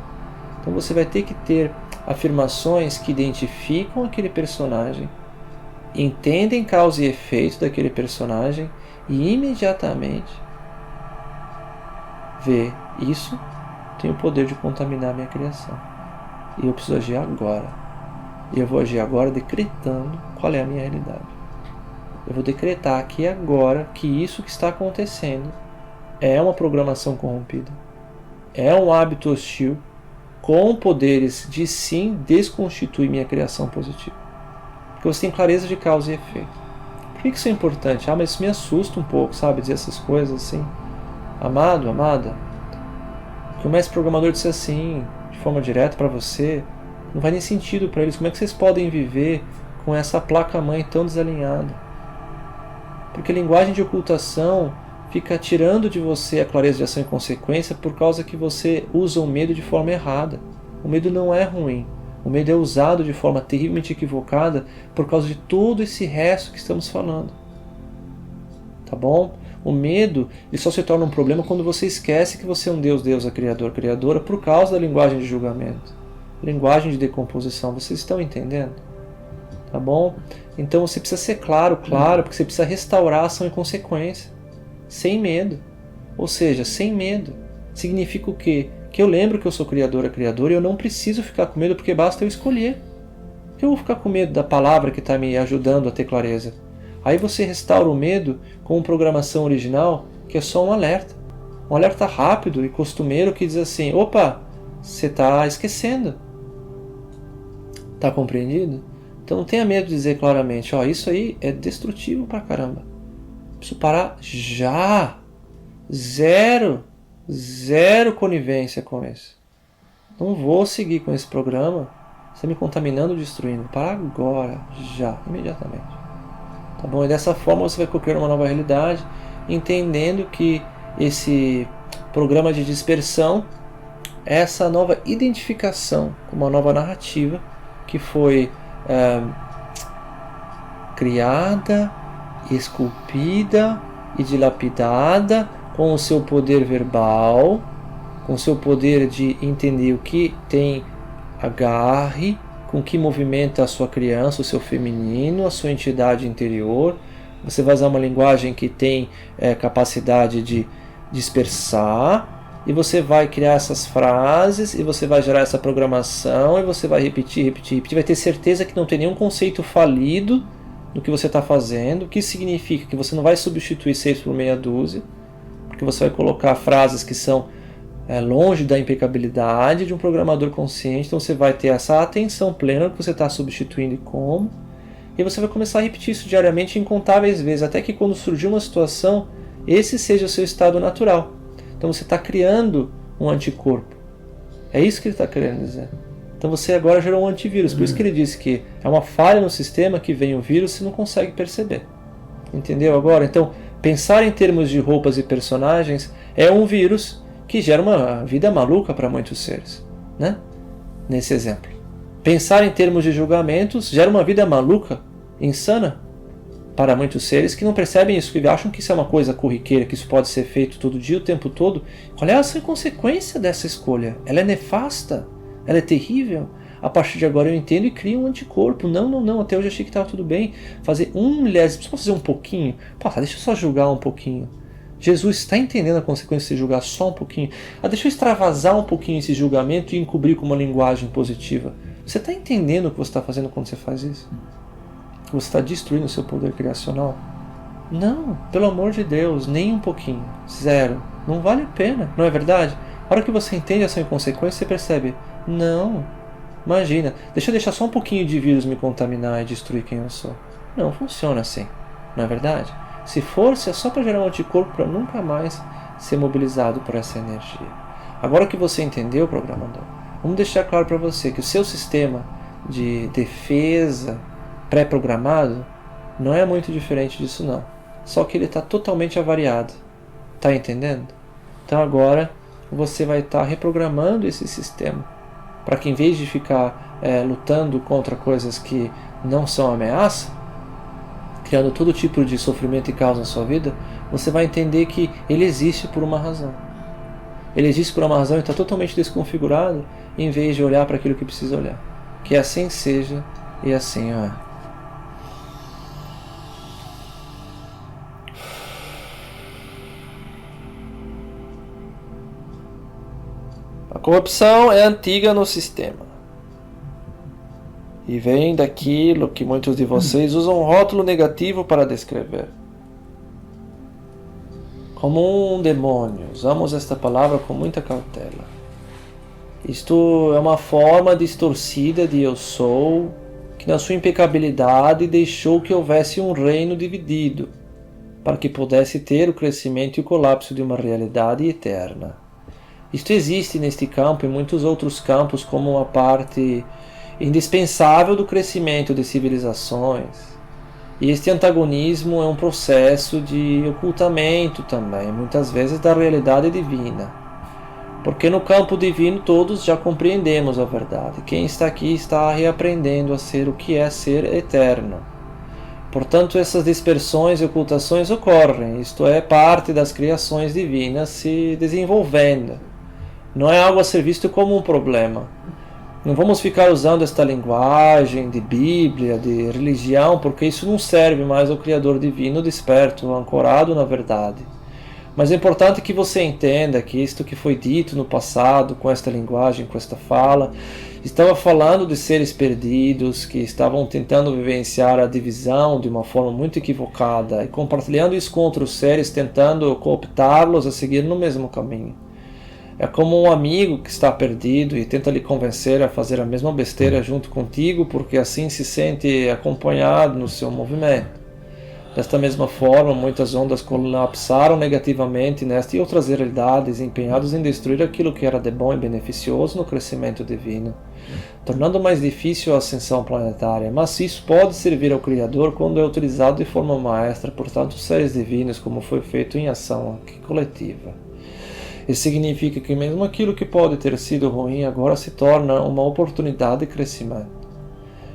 Então você vai ter que ter afirmações que identificam aquele personagem, entendem causa e efeito daquele personagem e imediatamente vê isso tem o poder de contaminar a minha criação. E eu preciso agir agora. E eu vou agir agora decretando qual é a minha realidade. Eu vou decretar aqui agora que isso que está acontecendo é uma programação corrompida, é um hábito hostil com poderes de sim desconstituir minha criação positiva. Porque você tem clareza de causa e efeito. Por que isso é importante? Mas isso me assusta um pouco, sabe? Dizer essas coisas assim. Amado, amada, que o mestre programador disse assim, de forma direta para você, não faz nem sentido para eles. Como é que vocês podem viver com essa placa-mãe tão desalinhada? Porque a linguagem de ocultação fica tirando de você a clareza de ação e consequência por causa que você usa o medo de forma errada. O medo não é ruim. O medo é usado de forma terrivelmente equivocada por causa de todo esse resto que estamos falando. Tá bom? O medo ele só se torna um problema quando você esquece que você é um Deus, deusa, criador, criadora por causa da linguagem de julgamento. Linguagem de decomposição. Vocês estão entendendo? Tá bom? Então você precisa ser claro, porque você precisa restaurar a ação e consequência. Sem medo. Ou seja, sem medo. Significa o quê? Que eu lembro que eu sou criadora, criador e eu não preciso ficar com medo porque basta eu escolher. Eu vou ficar com medo da palavra que está me ajudando a ter clareza. Aí você restaura o medo com uma programação original que é só um alerta. Um alerta rápido e costumeiro que diz assim, opa, você está esquecendo. Está compreendido? Então não tenha medo de dizer claramente, isso aí é destrutivo pra caramba. Preciso parar já. Zero conivência com isso. Não vou seguir com esse programa. Você me contaminando, destruindo. Para agora, já, imediatamente. Tá bom? E dessa forma você vai procurar uma nova realidade, entendendo que esse programa de dispersão é essa nova identificação com uma nova narrativa que foi criada, esculpida e dilapidada com o seu poder verbal, com o seu poder de entender o que tem agarre, com que movimenta a sua criança, o seu feminino, a sua entidade interior. Você vai usar uma linguagem que tem capacidade de dispersar, e você vai criar essas frases, e você vai gerar essa programação, e você vai repetir, vai ter certeza que não tem nenhum conceito falido no que você está fazendo, o que significa que você não vai substituir 6 por meia dúzia, porque você vai colocar frases que são longe da impecabilidade de um programador consciente, então você vai ter essa atenção plena do que você está substituindo e como, e você vai começar a repetir isso diariamente incontáveis vezes, até que quando surgir uma situação, esse seja o seu estado natural. Então você está criando um anticorpo. É isso que ele está querendo dizer. Então você agora gerou um antivírus. Por isso que ele disse que é uma falha no sistema que vem o vírus e você não consegue perceber. Entendeu agora? Então, pensar em termos de roupas e personagens é um vírus que gera uma vida maluca para muitos seres, né? Nesse exemplo. Pensar em termos de julgamentos gera uma vida maluca, insana, para muitos seres que não percebem isso, que acham que isso é uma coisa corriqueira, que isso pode ser feito todo dia, o tempo todo. Qual é a consequência dessa escolha? Ela é nefasta? Ela é terrível? A partir de agora eu entendo e crio um anticorpo. Não, até hoje eu achei que estava tudo bem. Fazer 1/1000, só fazer um pouquinho? Deixa eu só julgar um pouquinho. Jesus está entendendo a consequência de julgar só um pouquinho? Deixa eu extravasar um pouquinho esse julgamento e encobrir com uma linguagem positiva. Você está entendendo o que você está fazendo quando você faz isso? Você está destruindo o seu poder criacional? Não, pelo amor de Deus, nem um pouquinho. 0. Não vale a pena, não é verdade? A hora que você entende essa inconsequência, você percebe, não, imagina, deixa eu deixar só um pouquinho de vírus me contaminar e destruir quem eu sou. Não funciona assim, não é verdade? Se força, é só para gerar um anticorpo para nunca mais ser mobilizado por essa energia. Agora que você entendeu, programador, vamos deixar claro para você que o seu sistema de defesa pré-programado não é muito diferente disso não. Só que ele está totalmente avariado. Está entendendo? Então agora você vai estar reprogramando esse sistema para que em vez de ficar lutando contra coisas que não são ameaça, criando todo tipo de sofrimento e caos na sua vida, você vai entender que ele existe por uma razão. Ele existe por uma razão e está totalmente desconfigurado em vez de olhar para aquilo que precisa olhar. Que assim seja e assim é. A corrupção é antiga no sistema e vem daquilo que muitos de vocês usam um rótulo negativo para descrever. Como um demônio, usamos esta palavra com muita cautela. Isto é uma forma distorcida de eu sou, que na sua impecabilidade deixou que houvesse um reino dividido, para que pudesse ter o crescimento e o colapso de uma realidade eterna. Isto existe neste campo e em muitos outros campos como uma parte indispensável do crescimento de civilizações. E este antagonismo é um processo de ocultamento também, muitas vezes da realidade divina. Porque no campo divino todos já compreendemos a verdade. Quem está aqui está reaprendendo a ser o que é ser eterno. Portanto, essas dispersões e ocultações ocorrem, isto é, parte das criações divinas se desenvolvendo. Não é algo a ser visto como um problema. Não vamos ficar usando esta linguagem de Bíblia, de religião, porque isso não serve mais ao Criador Divino desperto, ancorado na verdade. Mas é importante que você entenda que isto que foi dito no passado, com esta linguagem, com esta fala, estava falando de seres perdidos que estavam tentando vivenciar a divisão de uma forma muito equivocada e compartilhando isso com outros seres, tentando cooptá-los a seguir no mesmo caminho. É como um amigo que está perdido e tenta lhe convencer a fazer a mesma besteira junto contigo, porque assim se sente acompanhado no seu movimento. Desta mesma forma, muitas ondas colapsaram negativamente nesta e outras realidades, empenhados em destruir aquilo que era de bom e beneficioso no crescimento divino, tornando mais difícil a ascensão planetária. Mas isso pode servir ao Criador quando é utilizado de forma maestra por tantos seres divinos como foi feito em ação coletiva. Isso significa que mesmo aquilo que pode ter sido ruim agora se torna uma oportunidade de crescimento.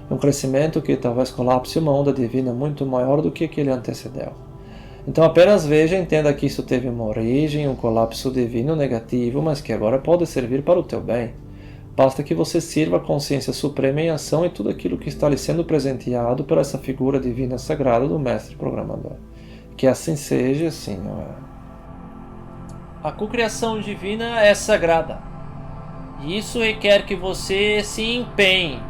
Um crescimento que talvez colapse uma onda divina muito maior do que aquele antecedeu. Então apenas veja e entenda que isso teve uma origem, um colapso divino negativo, mas que agora pode servir para o teu bem. Basta que você sirva a consciência suprema em ação e tudo aquilo que está lhe sendo presenteado por essa figura divina sagrada do Mestre Programador. Que assim seja e assim não é. A cocriação divina é sagrada. E isso requer que você se empenhe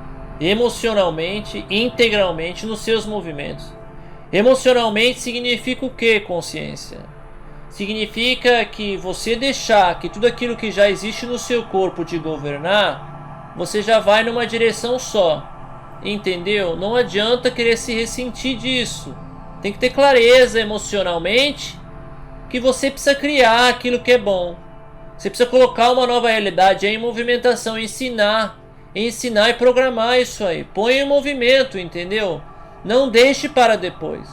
emocionalmente, integralmente nos seus movimentos. Emocionalmente significa o que, consciência? Significa que você deixar que tudo aquilo que já existe no seu corpo te governar, você já vai numa direção só. Entendeu? Não adianta querer se ressentir disso. Tem que ter clareza emocionalmente que você precisa criar aquilo que é bom. Você precisa colocar uma nova realidade em movimentação, ensinar e programar isso aí. Põe em movimento, entendeu? Não deixe para depois.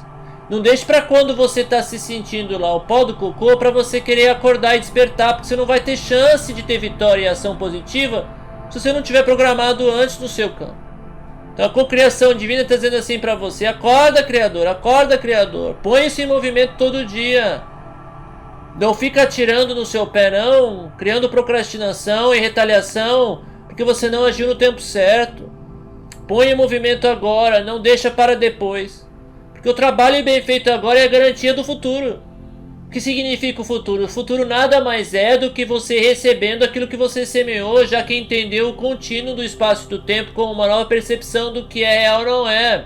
Não deixe para quando você está se sentindo lá o pó do cocô para você querer acordar e despertar, porque você não vai ter chance de ter vitória e ação positiva se você não tiver programado antes no seu campo. Então a cocriação divina está dizendo assim para você: acorda, Criador, põe-se em movimento todo dia. Não fica atirando no seu pé não, criando procrastinação e retaliação, porque você não agiu no tempo certo. Põe em movimento agora, não deixa para depois. Porque o trabalho bem feito agora é a garantia do futuro. O que significa o futuro? O futuro nada mais é do que você recebendo aquilo que você semeou, já que entendeu o contínuo do espaço e do tempo como uma nova percepção do que é real ou não é.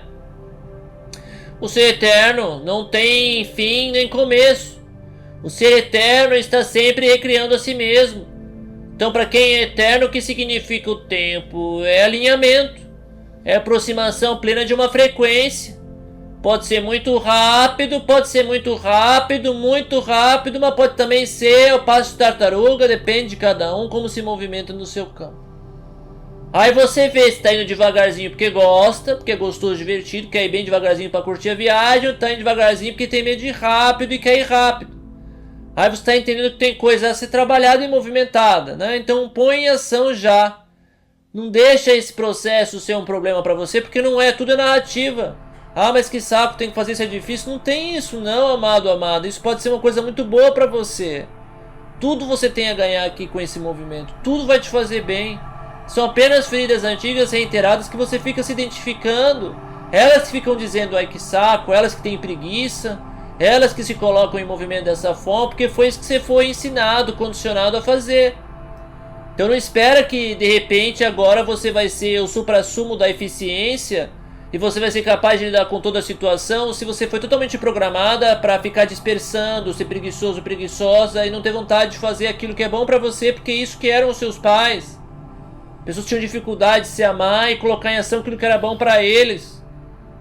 O ser eterno não tem fim nem começo. O ser eterno está sempre recriando a si mesmo. Então, para quem é eterno, o que significa o tempo? É alinhamento. É aproximação plena de uma frequência. Pode ser muito rápido, muito rápido, mas pode também ser o passo de tartaruga, depende de cada um, como se movimenta no seu campo. Aí você vê se está indo devagarzinho porque gosta, porque é gostoso, divertido, quer ir bem devagarzinho para curtir a viagem, ou está indo devagarzinho porque tem medo de ir rápido e quer ir rápido. Aí você está entendendo que tem coisa a ser trabalhada e movimentada, né? Então põe em ação já. Não deixa esse processo ser um problema para você, porque não é, tudo é narrativa. Ah, mas que saco, tem que fazer isso, é difícil. Não tem isso não, amado, amada. Isso pode ser uma coisa muito boa para você. Tudo você tem a ganhar aqui com esse movimento. Tudo vai te fazer bem. São apenas feridas antigas reiteradas que você fica se identificando. Elas que ficam dizendo, ai que saco, elas que têm preguiça. Elas que se colocam em movimento dessa forma, porque foi isso que você foi ensinado, condicionado a fazer. Então não espera que de repente agora você vai ser o suprassumo da eficiência e você vai ser capaz de lidar com toda a situação se você foi totalmente programada para ficar dispersando, ser preguiçoso, preguiçosa e não ter vontade de fazer aquilo que é bom para você, porque isso que eram os seus pais. Pessoas tinham dificuldade de se amar e colocar em ação aquilo que era bom para eles.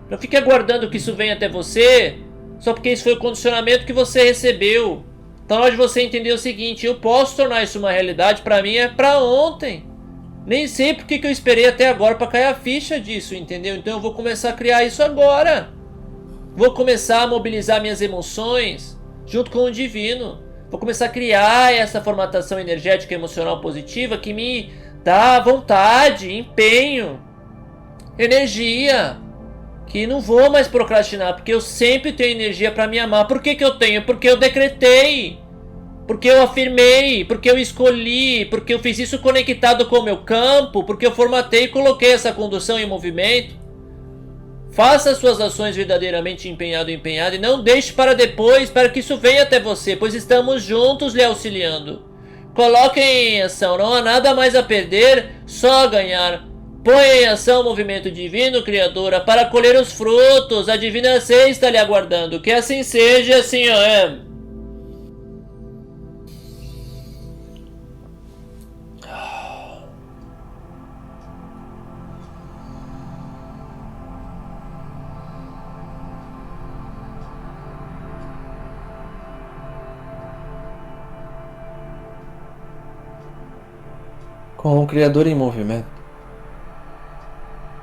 Não fique aguardando que isso venha até você, só porque isso foi o condicionamento que você recebeu. Então, na hora de você entender o seguinte: eu posso tornar isso uma realidade, para mim é para ontem. Nem sei porque que eu esperei até agora para cair a ficha disso, entendeu? Então eu vou começar a criar isso agora. Vou começar a mobilizar minhas emoções junto com o divino. Vou começar a criar essa formatação energética e emocional positiva que me dá vontade, empenho, energia. Que não vou mais procrastinar, porque eu sempre tenho energia para me amar. Por que que eu tenho? Porque eu decretei, porque eu afirmei, porque eu escolhi, porque eu fiz isso conectado com o meu campo, porque eu formatei e coloquei essa condução em movimento. Faça as suas ações verdadeiramente empenhado e não deixe para depois, para que isso venha até você, pois estamos juntos lhe auxiliando. Coloque em ação, não há nada mais a perder, só a ganhar. Põe em ação o movimento divino, Criadora, para colher os frutos. A divina Sei está lhe aguardando. Que assim seja, assim é. Com o Criador em movimento,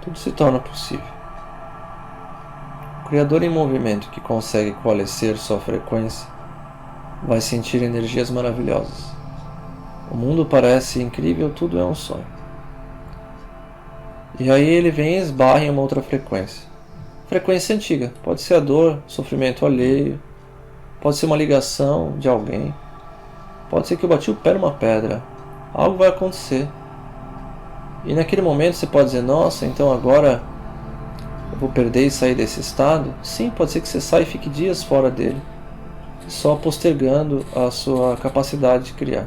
tudo se torna possível. O Criador em movimento que consegue coalescer sua frequência vai sentir energias maravilhosas. O mundo parece incrível, tudo é um sonho. E aí ele vem e esbarra em uma outra frequência. Frequência antiga, pode ser a dor, sofrimento alheio, pode ser uma ligação de alguém, pode ser que eu bati o pé numa pedra, algo vai acontecer. E naquele momento você pode dizer, nossa, então agora eu vou perder e sair desse estado? Sim, pode ser que você saia e fique dias fora dele, só postergando a sua capacidade de criar.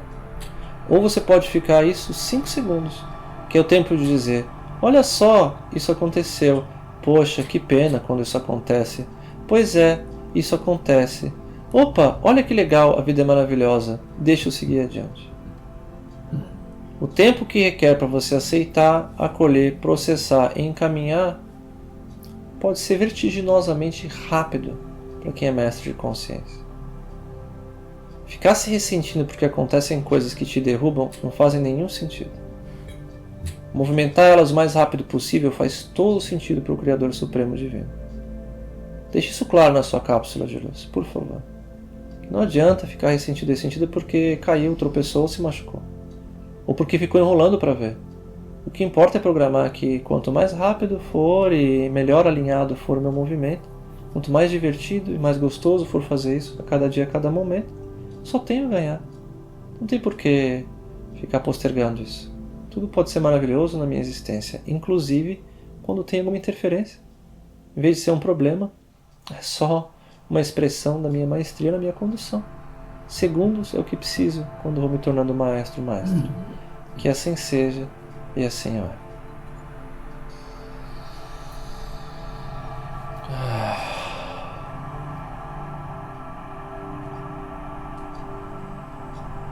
Ou você pode ficar isso 5 segundos, que é o tempo de dizer, olha só, isso aconteceu, poxa, que pena quando isso acontece, pois é, isso acontece, opa, olha que legal, a vida é maravilhosa, deixa eu seguir adiante. O tempo que requer para você aceitar, acolher, processar e encaminhar pode ser vertiginosamente rápido para quem é mestre de consciência. Ficar se ressentindo porque acontecem coisas que te derrubam não fazem nenhum sentido. Movimentar elas o mais rápido possível faz todo sentido para o Criador Supremo Divino. Deixe isso claro na sua cápsula de luz, por favor. Não adianta ficar ressentido porque caiu, tropeçou ou se machucou. Ou porque ficou enrolando para ver. O que importa é programar que quanto mais rápido for e melhor alinhado for o meu movimento, quanto mais divertido e mais gostoso for fazer isso a cada dia, a cada momento, só tenho a ganhar. Não tem por que ficar postergando isso. Tudo pode ser maravilhoso na minha existência, inclusive quando tem alguma interferência. Em vez de ser um problema, é só uma expressão da minha maestria na minha condução. Segundos é o que preciso quando vou me tornando maestro. Que assim seja e assim é.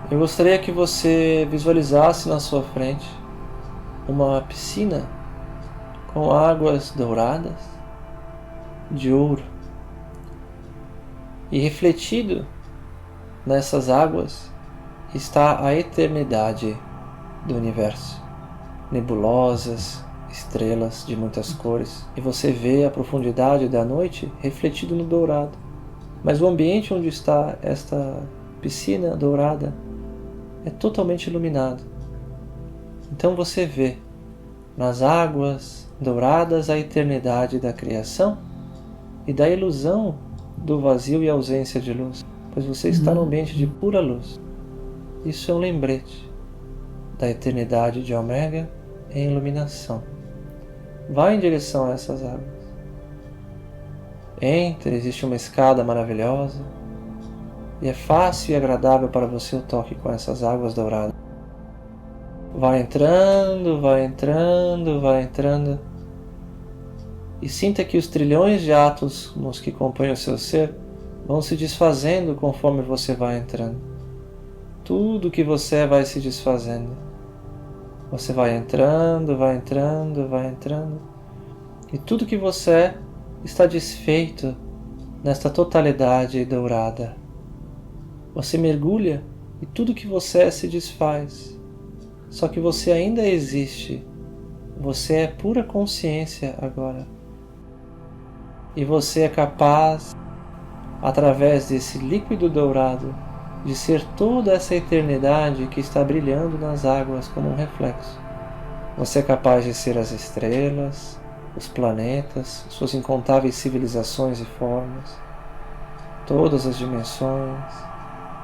Eu gostaria que você visualizasse na sua frente uma piscina com águas douradas de ouro. E refletido nessas águas está a eternidade do universo. Nebulosas, estrelas de muitas cores. E você vê a profundidade da noite refletido no dourado. Mas o ambiente onde está esta piscina dourada é totalmente iluminado. Então você vê nas águas douradas a eternidade da criação e da ilusão do vazio e ausência de luz, pois você está num ambiente de pura luz. Isso é um lembrete da eternidade de Omega em iluminação. Vá em direção a essas águas. Entre, existe uma escada maravilhosa e é fácil e agradável para você o toque com essas águas douradas. Vai entrando, vai entrando, vai entrando. E sinta que os trilhões de átomos que compõem o seu ser vão se desfazendo conforme você vai entrando. Tudo que você é vai se desfazendo. Você vai entrando, vai entrando, vai entrando. E tudo que você é está desfeito nesta totalidade dourada. Você mergulha e tudo que você é se desfaz. Só que você ainda existe. Você é pura consciência agora. E você é capaz, através desse líquido dourado, de ser toda essa eternidade que está brilhando nas águas como um reflexo. Você é capaz de ser as estrelas, os planetas, suas incontáveis civilizações e formas, todas as dimensões,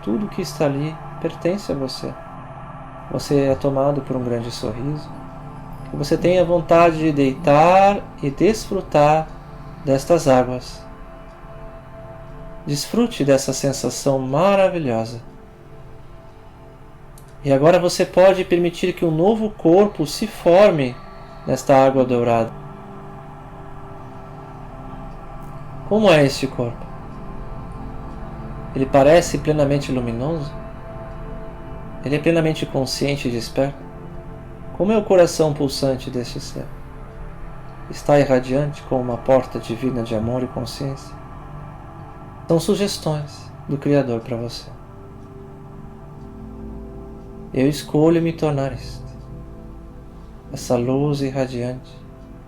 tudo que está ali pertence a você. Você é tomado por um grande sorriso, e você tem a vontade de deitar e desfrutar destas águas. Desfrute dessa sensação maravilhosa. E agora você pode permitir que um novo corpo se forme nesta água dourada. Como é este corpo? Ele parece plenamente luminoso? Ele é plenamente consciente e desperto? Como é o coração pulsante deste ser? Está irradiante como uma porta divina de amor e consciência? São sugestões do Criador para você. Eu escolho me tornar isto. Essa luz irradiante,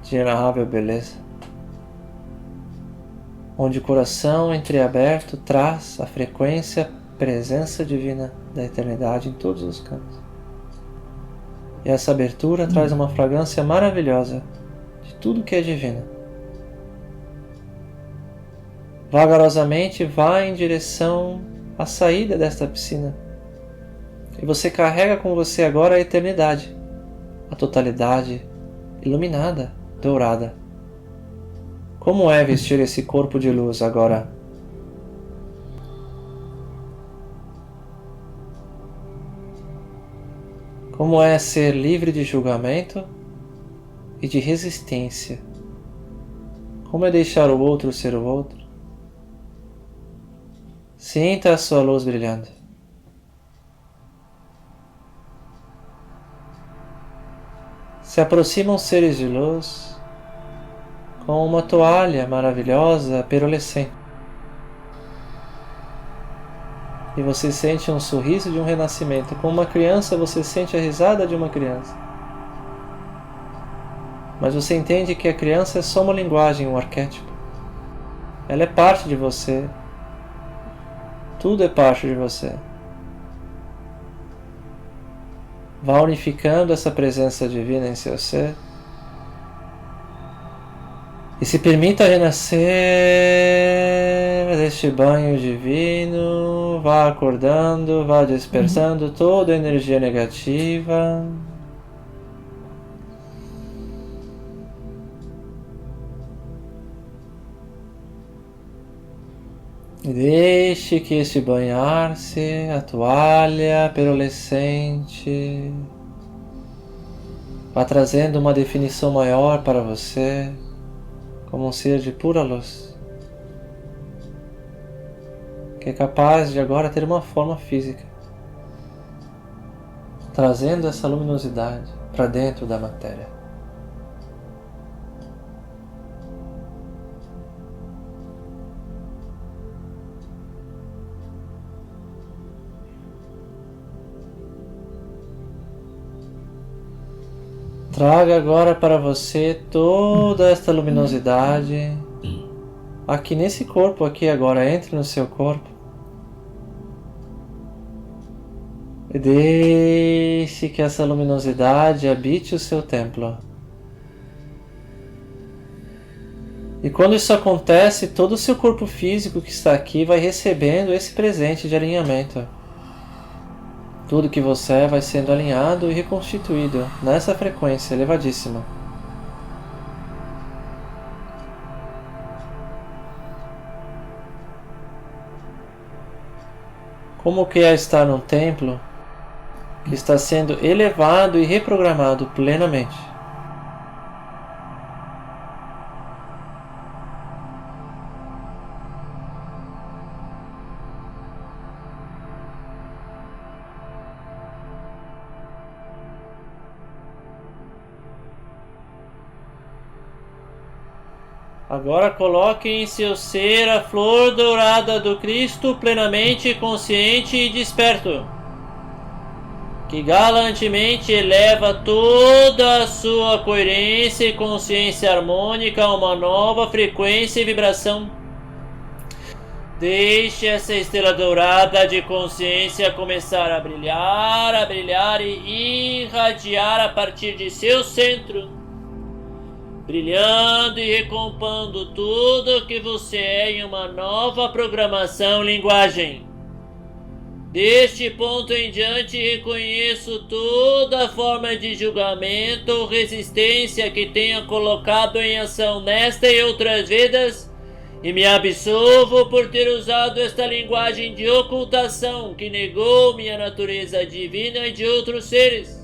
de inenarrável beleza, onde o coração entreaberto traz a frequência, presença divina da eternidade em todos os cantos. E essa abertura traz uma fragrância maravilhosa de tudo que é divino. Vagarosamente vá em direção à saída desta piscina. E você carrega com você agora a eternidade, a totalidade iluminada, dourada. Como é vestir esse corpo de luz agora? Como é ser livre de julgamento e de resistência? Como é deixar o outro ser o outro? Sinta a sua luz brilhando. Se aproximam seres de luz com uma toalha maravilhosa, perolescente. E você sente um sorriso de um renascimento. Como uma criança, você sente a risada de uma criança. Mas você entende que a criança é só uma linguagem, um arquétipo. Ela é parte de você. Tudo é parte de você. Vá unificando essa presença divina em seu ser. E se permita renascer deste banho divino. Vá acordando, vá dispersando toda a energia negativa. E deixe que este banhar-se, a toalha perolescente, vá trazendo uma definição maior para você, como um ser de pura luz, que é capaz de agora ter uma forma física, trazendo essa luminosidade para dentro da matéria. Traga agora para você toda esta luminosidade aqui nesse corpo, aqui agora, entre no seu corpo. E deixe que essa luminosidade habite o seu templo. E quando isso acontece, todo o seu corpo físico que está aqui vai recebendo esse presente de alinhamento. Tudo que você é vai sendo alinhado e reconstituído nessa frequência elevadíssima. Como que é estar num templo que está sendo elevado e reprogramado plenamente? Agora coloque em seu ser a flor dourada do Cristo plenamente consciente e desperto, que galantemente eleva toda a sua coerência e consciência harmônica a uma nova frequência e vibração. Deixe essa estrela dourada de consciência começar a brilhar e irradiar a partir de seu centro, brilhando e recompondo tudo que você é em uma nova programação linguagem. Deste ponto em diante, reconheço toda forma de julgamento ou resistência que tenha colocado em ação nesta e outras vidas, e me absolvo por ter usado esta linguagem de ocultação que negou minha natureza divina e de outros seres.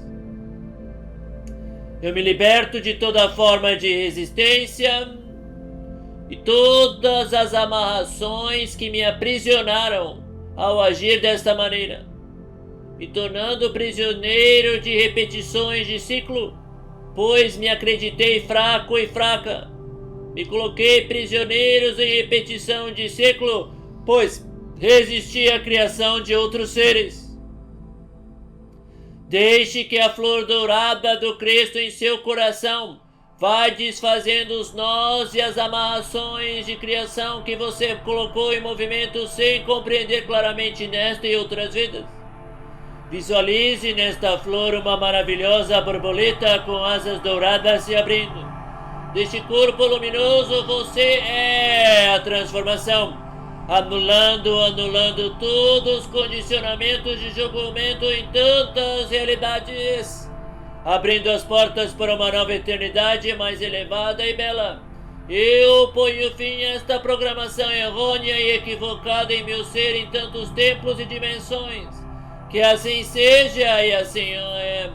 Eu me liberto de toda forma de resistência e todas as amarrações que me aprisionaram ao agir desta maneira, me tornando prisioneiro de repetições de ciclo, pois me acreditei fraco e fraca. Me coloquei prisioneiros em repetição de ciclo, pois resisti à criação de outros seres. Deixe que a flor dourada do Cristo em seu coração vá desfazendo os nós e as amarrações de criação que você colocou em movimento sem compreender claramente nesta e outras vidas. Visualize nesta flor uma maravilhosa borboleta com asas douradas se abrindo. Deste corpo luminoso você é a transformação. Anulando todos os condicionamentos de julgamento em tantas realidades, abrindo as portas para uma nova eternidade mais elevada e bela. Eu ponho fim a esta programação errônea e equivocada em meu ser em tantos templos e dimensões. Que assim seja e assim é.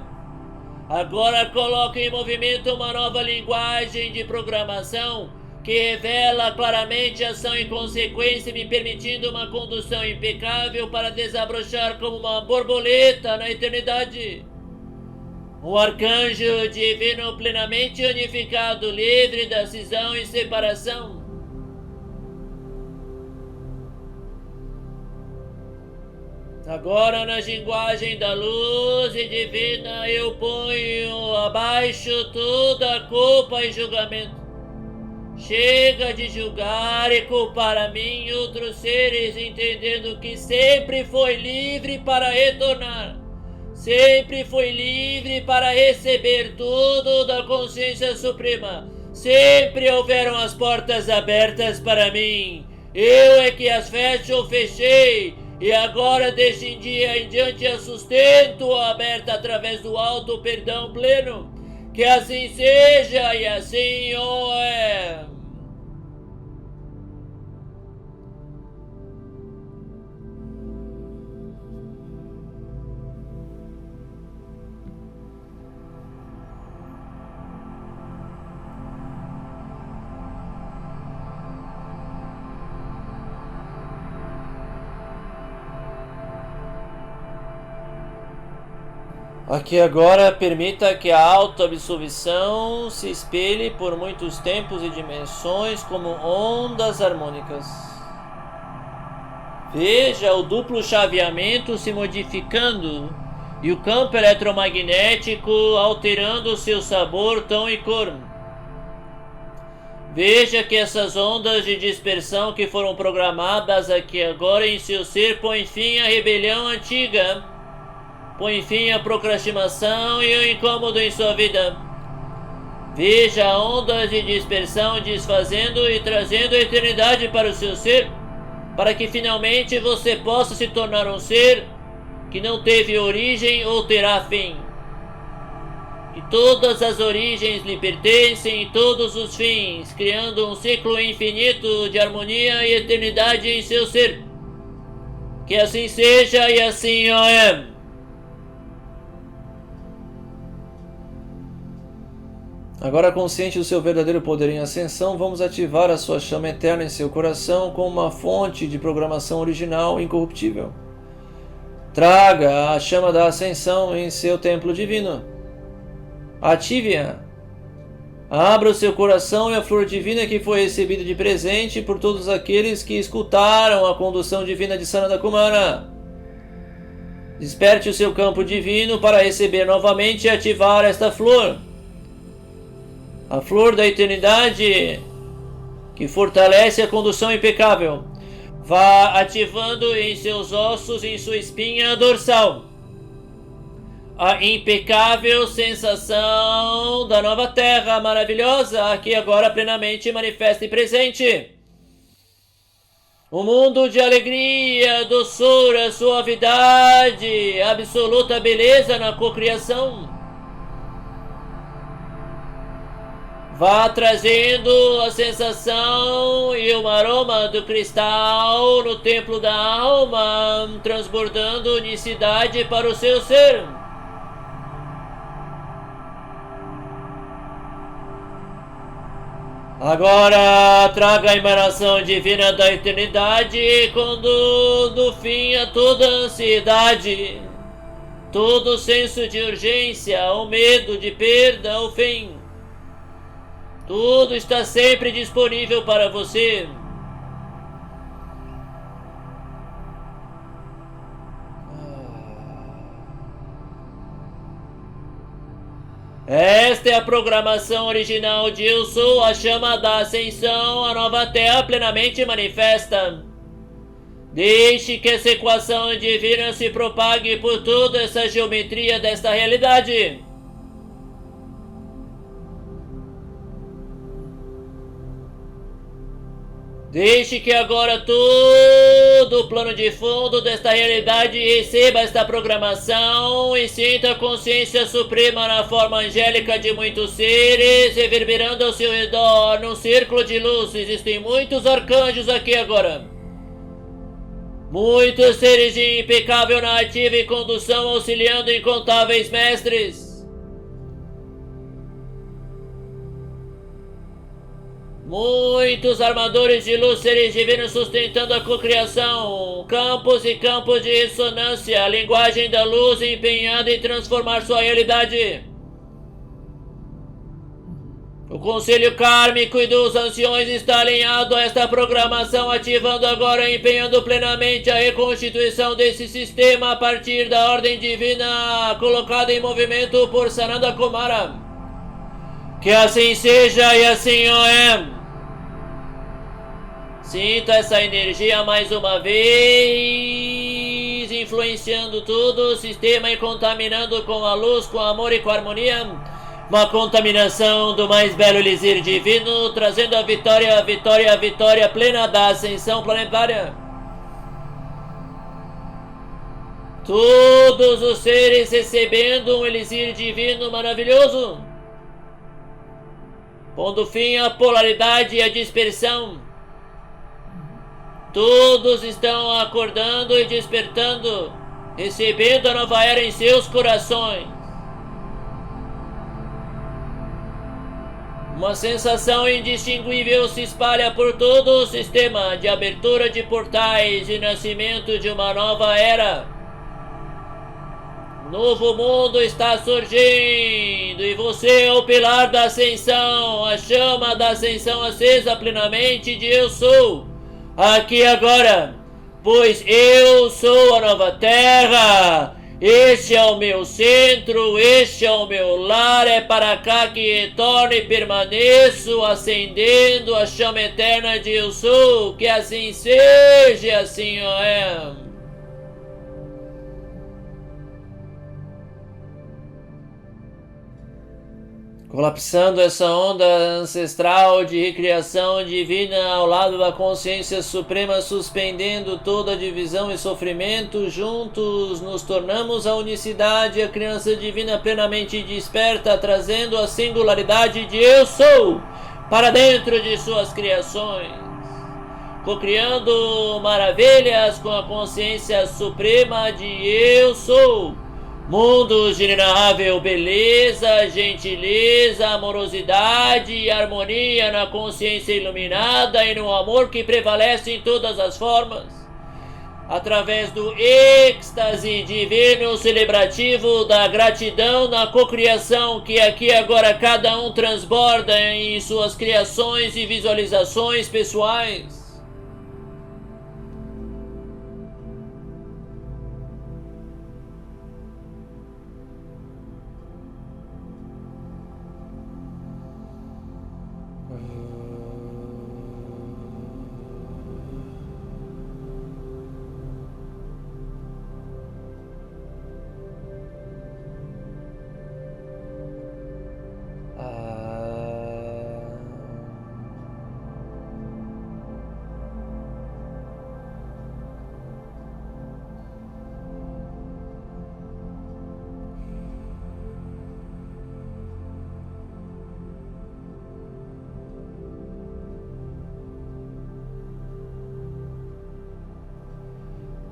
Agora coloco em movimento uma nova linguagem de programação que revela claramente ação e consequência, me permitindo uma condução impecável para desabrochar como uma borboleta na eternidade. Um arcanjo divino plenamente unificado, livre da cisão e separação. Agora, na linguagem da luz e divina, eu ponho abaixo toda a culpa e julgamento. Chega de julgar e culpar a mim e outros seres, entendendo que sempre foi livre para retornar. Sempre foi livre para receber tudo da consciência suprema. Sempre houveram as portas abertas para mim. Eu é que as fecho ou fechei. E agora, deste dia em diante, a sustento aberta através do alto perdão pleno. Que assim seja e assim o é. Aqui agora, permita que a autoabsorção se espelhe por muitos tempos e dimensões como ondas harmônicas. Veja o duplo chaveamento se modificando e o campo eletromagnético alterando seu sabor, tom e cor. Veja que essas ondas de dispersão que foram programadas aqui agora em seu ser põem fim à rebelião antiga. Põe fim à procrastinação e ao incômodo em sua vida. Veja ondas de dispersão desfazendo e trazendo a eternidade para o seu ser, para que finalmente você possa se tornar um ser que não teve origem ou terá fim. E todas as origens lhe pertencem e todos os fins, criando um ciclo infinito de harmonia e eternidade em seu ser. Que assim seja e assim o é. Agora, consciente do seu verdadeiro poder em ascensão, vamos ativar a sua chama eterna em seu coração como uma fonte de programação original e incorruptível. Traga a chama da ascensão em seu templo divino. Ative-a. Abra o seu coração e a flor divina que foi recebida de presente por todos aqueles que escutaram a condução divina de Sananda Kumara. Desperte o seu campo divino para receber novamente e ativar esta flor. A flor da eternidade que fortalece a condução impecável. Vá ativando em seus ossos, em sua espinha dorsal, a impecável sensação da nova terra maravilhosa, aqui agora plenamente manifesta e presente. Um mundo de alegria, doçura, suavidade, absoluta beleza na cocriação. Vá trazendo a sensação e o aroma do cristal no templo da alma, transbordando unicidade para o seu ser. Agora traga a emanação divina da eternidade, quando do fim a toda ansiedade, todo senso de urgência, o medo de perda, o fim. Tudo está sempre disponível para você. Esta é a programação original de Eu Sou, a chama da ascensão, a nova terra plenamente manifesta. Deixe que essa equação divina se propague por toda essa geometria desta realidade. Deixe que agora todo o plano de fundo desta realidade receba esta programação e sinta a consciência suprema na forma angélica de muitos seres reverberando ao seu redor num círculo de luz. Existem muitos arcanjos aqui agora. Muitos seres de impecável narrativa e condução auxiliando incontáveis mestres. Muitos armadores de luz, seres divinos sustentando a cocriação, campos e campos de ressonância, a linguagem da luz empenhada em transformar sua realidade. O conselho kármico e dos anciões está alinhado a esta programação, ativando agora e empenhando plenamente a reconstituição desse sistema a partir da ordem divina colocada em movimento por Sananda Kumara. Que assim seja e assim o é. Sinta essa energia mais uma vez, influenciando todo o sistema e contaminando com a luz, com amor e com harmonia. Uma contaminação do mais belo elixir divino, trazendo a vitória, a vitória, a vitória plena da ascensão planetária. Todos os seres recebendo um elixir divino maravilhoso, pondo fim à polaridade e à dispersão. Todos estão acordando e despertando, recebendo a nova era em seus corações. Uma sensação indistinguível se espalha por todo o sistema de abertura de portais e nascimento de uma nova era. Um novo mundo está surgindo e você é o pilar da ascensão, a chama da ascensão acesa plenamente de Eu Sou, aqui e agora, pois eu sou a nova terra. Este é o meu centro, este é o meu lar, é para cá que retorno e permaneço, acendendo a chama eterna de Eu Sou, que assim seja, assim é. Colapsando essa onda ancestral de recriação divina ao lado da consciência suprema, suspendendo toda divisão e sofrimento, juntos nos tornamos a unicidade, a criança divina plenamente desperta, trazendo a singularidade de Eu Sou para dentro de suas criações, cocriando maravilhas com a consciência suprema de Eu Sou. Mundos de inenarrável beleza, gentileza, amorosidade e harmonia na consciência iluminada e no amor que prevalece em todas as formas. Através do êxtase divino celebrativo da gratidão na cocriação que aqui agora cada um transborda em suas criações e visualizações pessoais.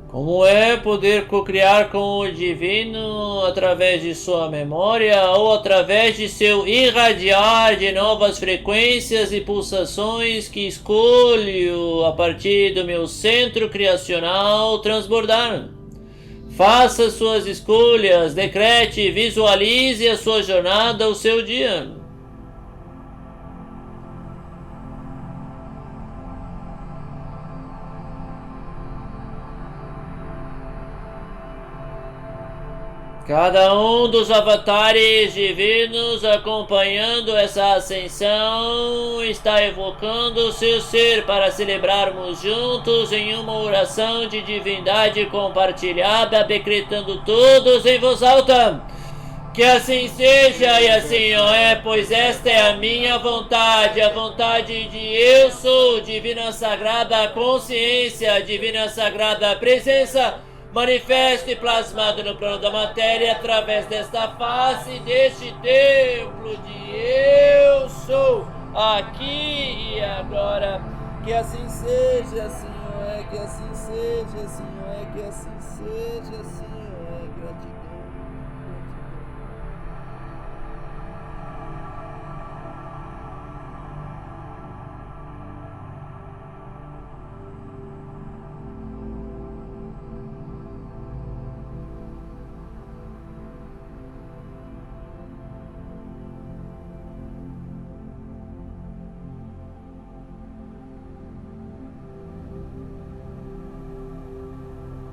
Como é poder cocriar com o divino através de sua memória ou através de seu irradiar de novas frequências e pulsações que escolho a partir do meu centro criacional transbordar. Faça suas escolhas, decrete, visualize a sua jornada, o seu dia. Cada um dos avatares divinos acompanhando essa ascensão está evocando o seu ser para celebrarmos juntos em uma oração de divindade compartilhada, decretando todos em voz alta. Que assim seja e assim é, pois esta é a minha vontade, a vontade de Eu Sou, Divina Sagrada Consciência, Divina Sagrada Presença, manifesto e plasmado no plano da matéria através desta face, deste templo de Eu Sou, aqui e agora. Que assim seja, assim é, que assim seja, assim é, que assim seja, assim é. Gratidão.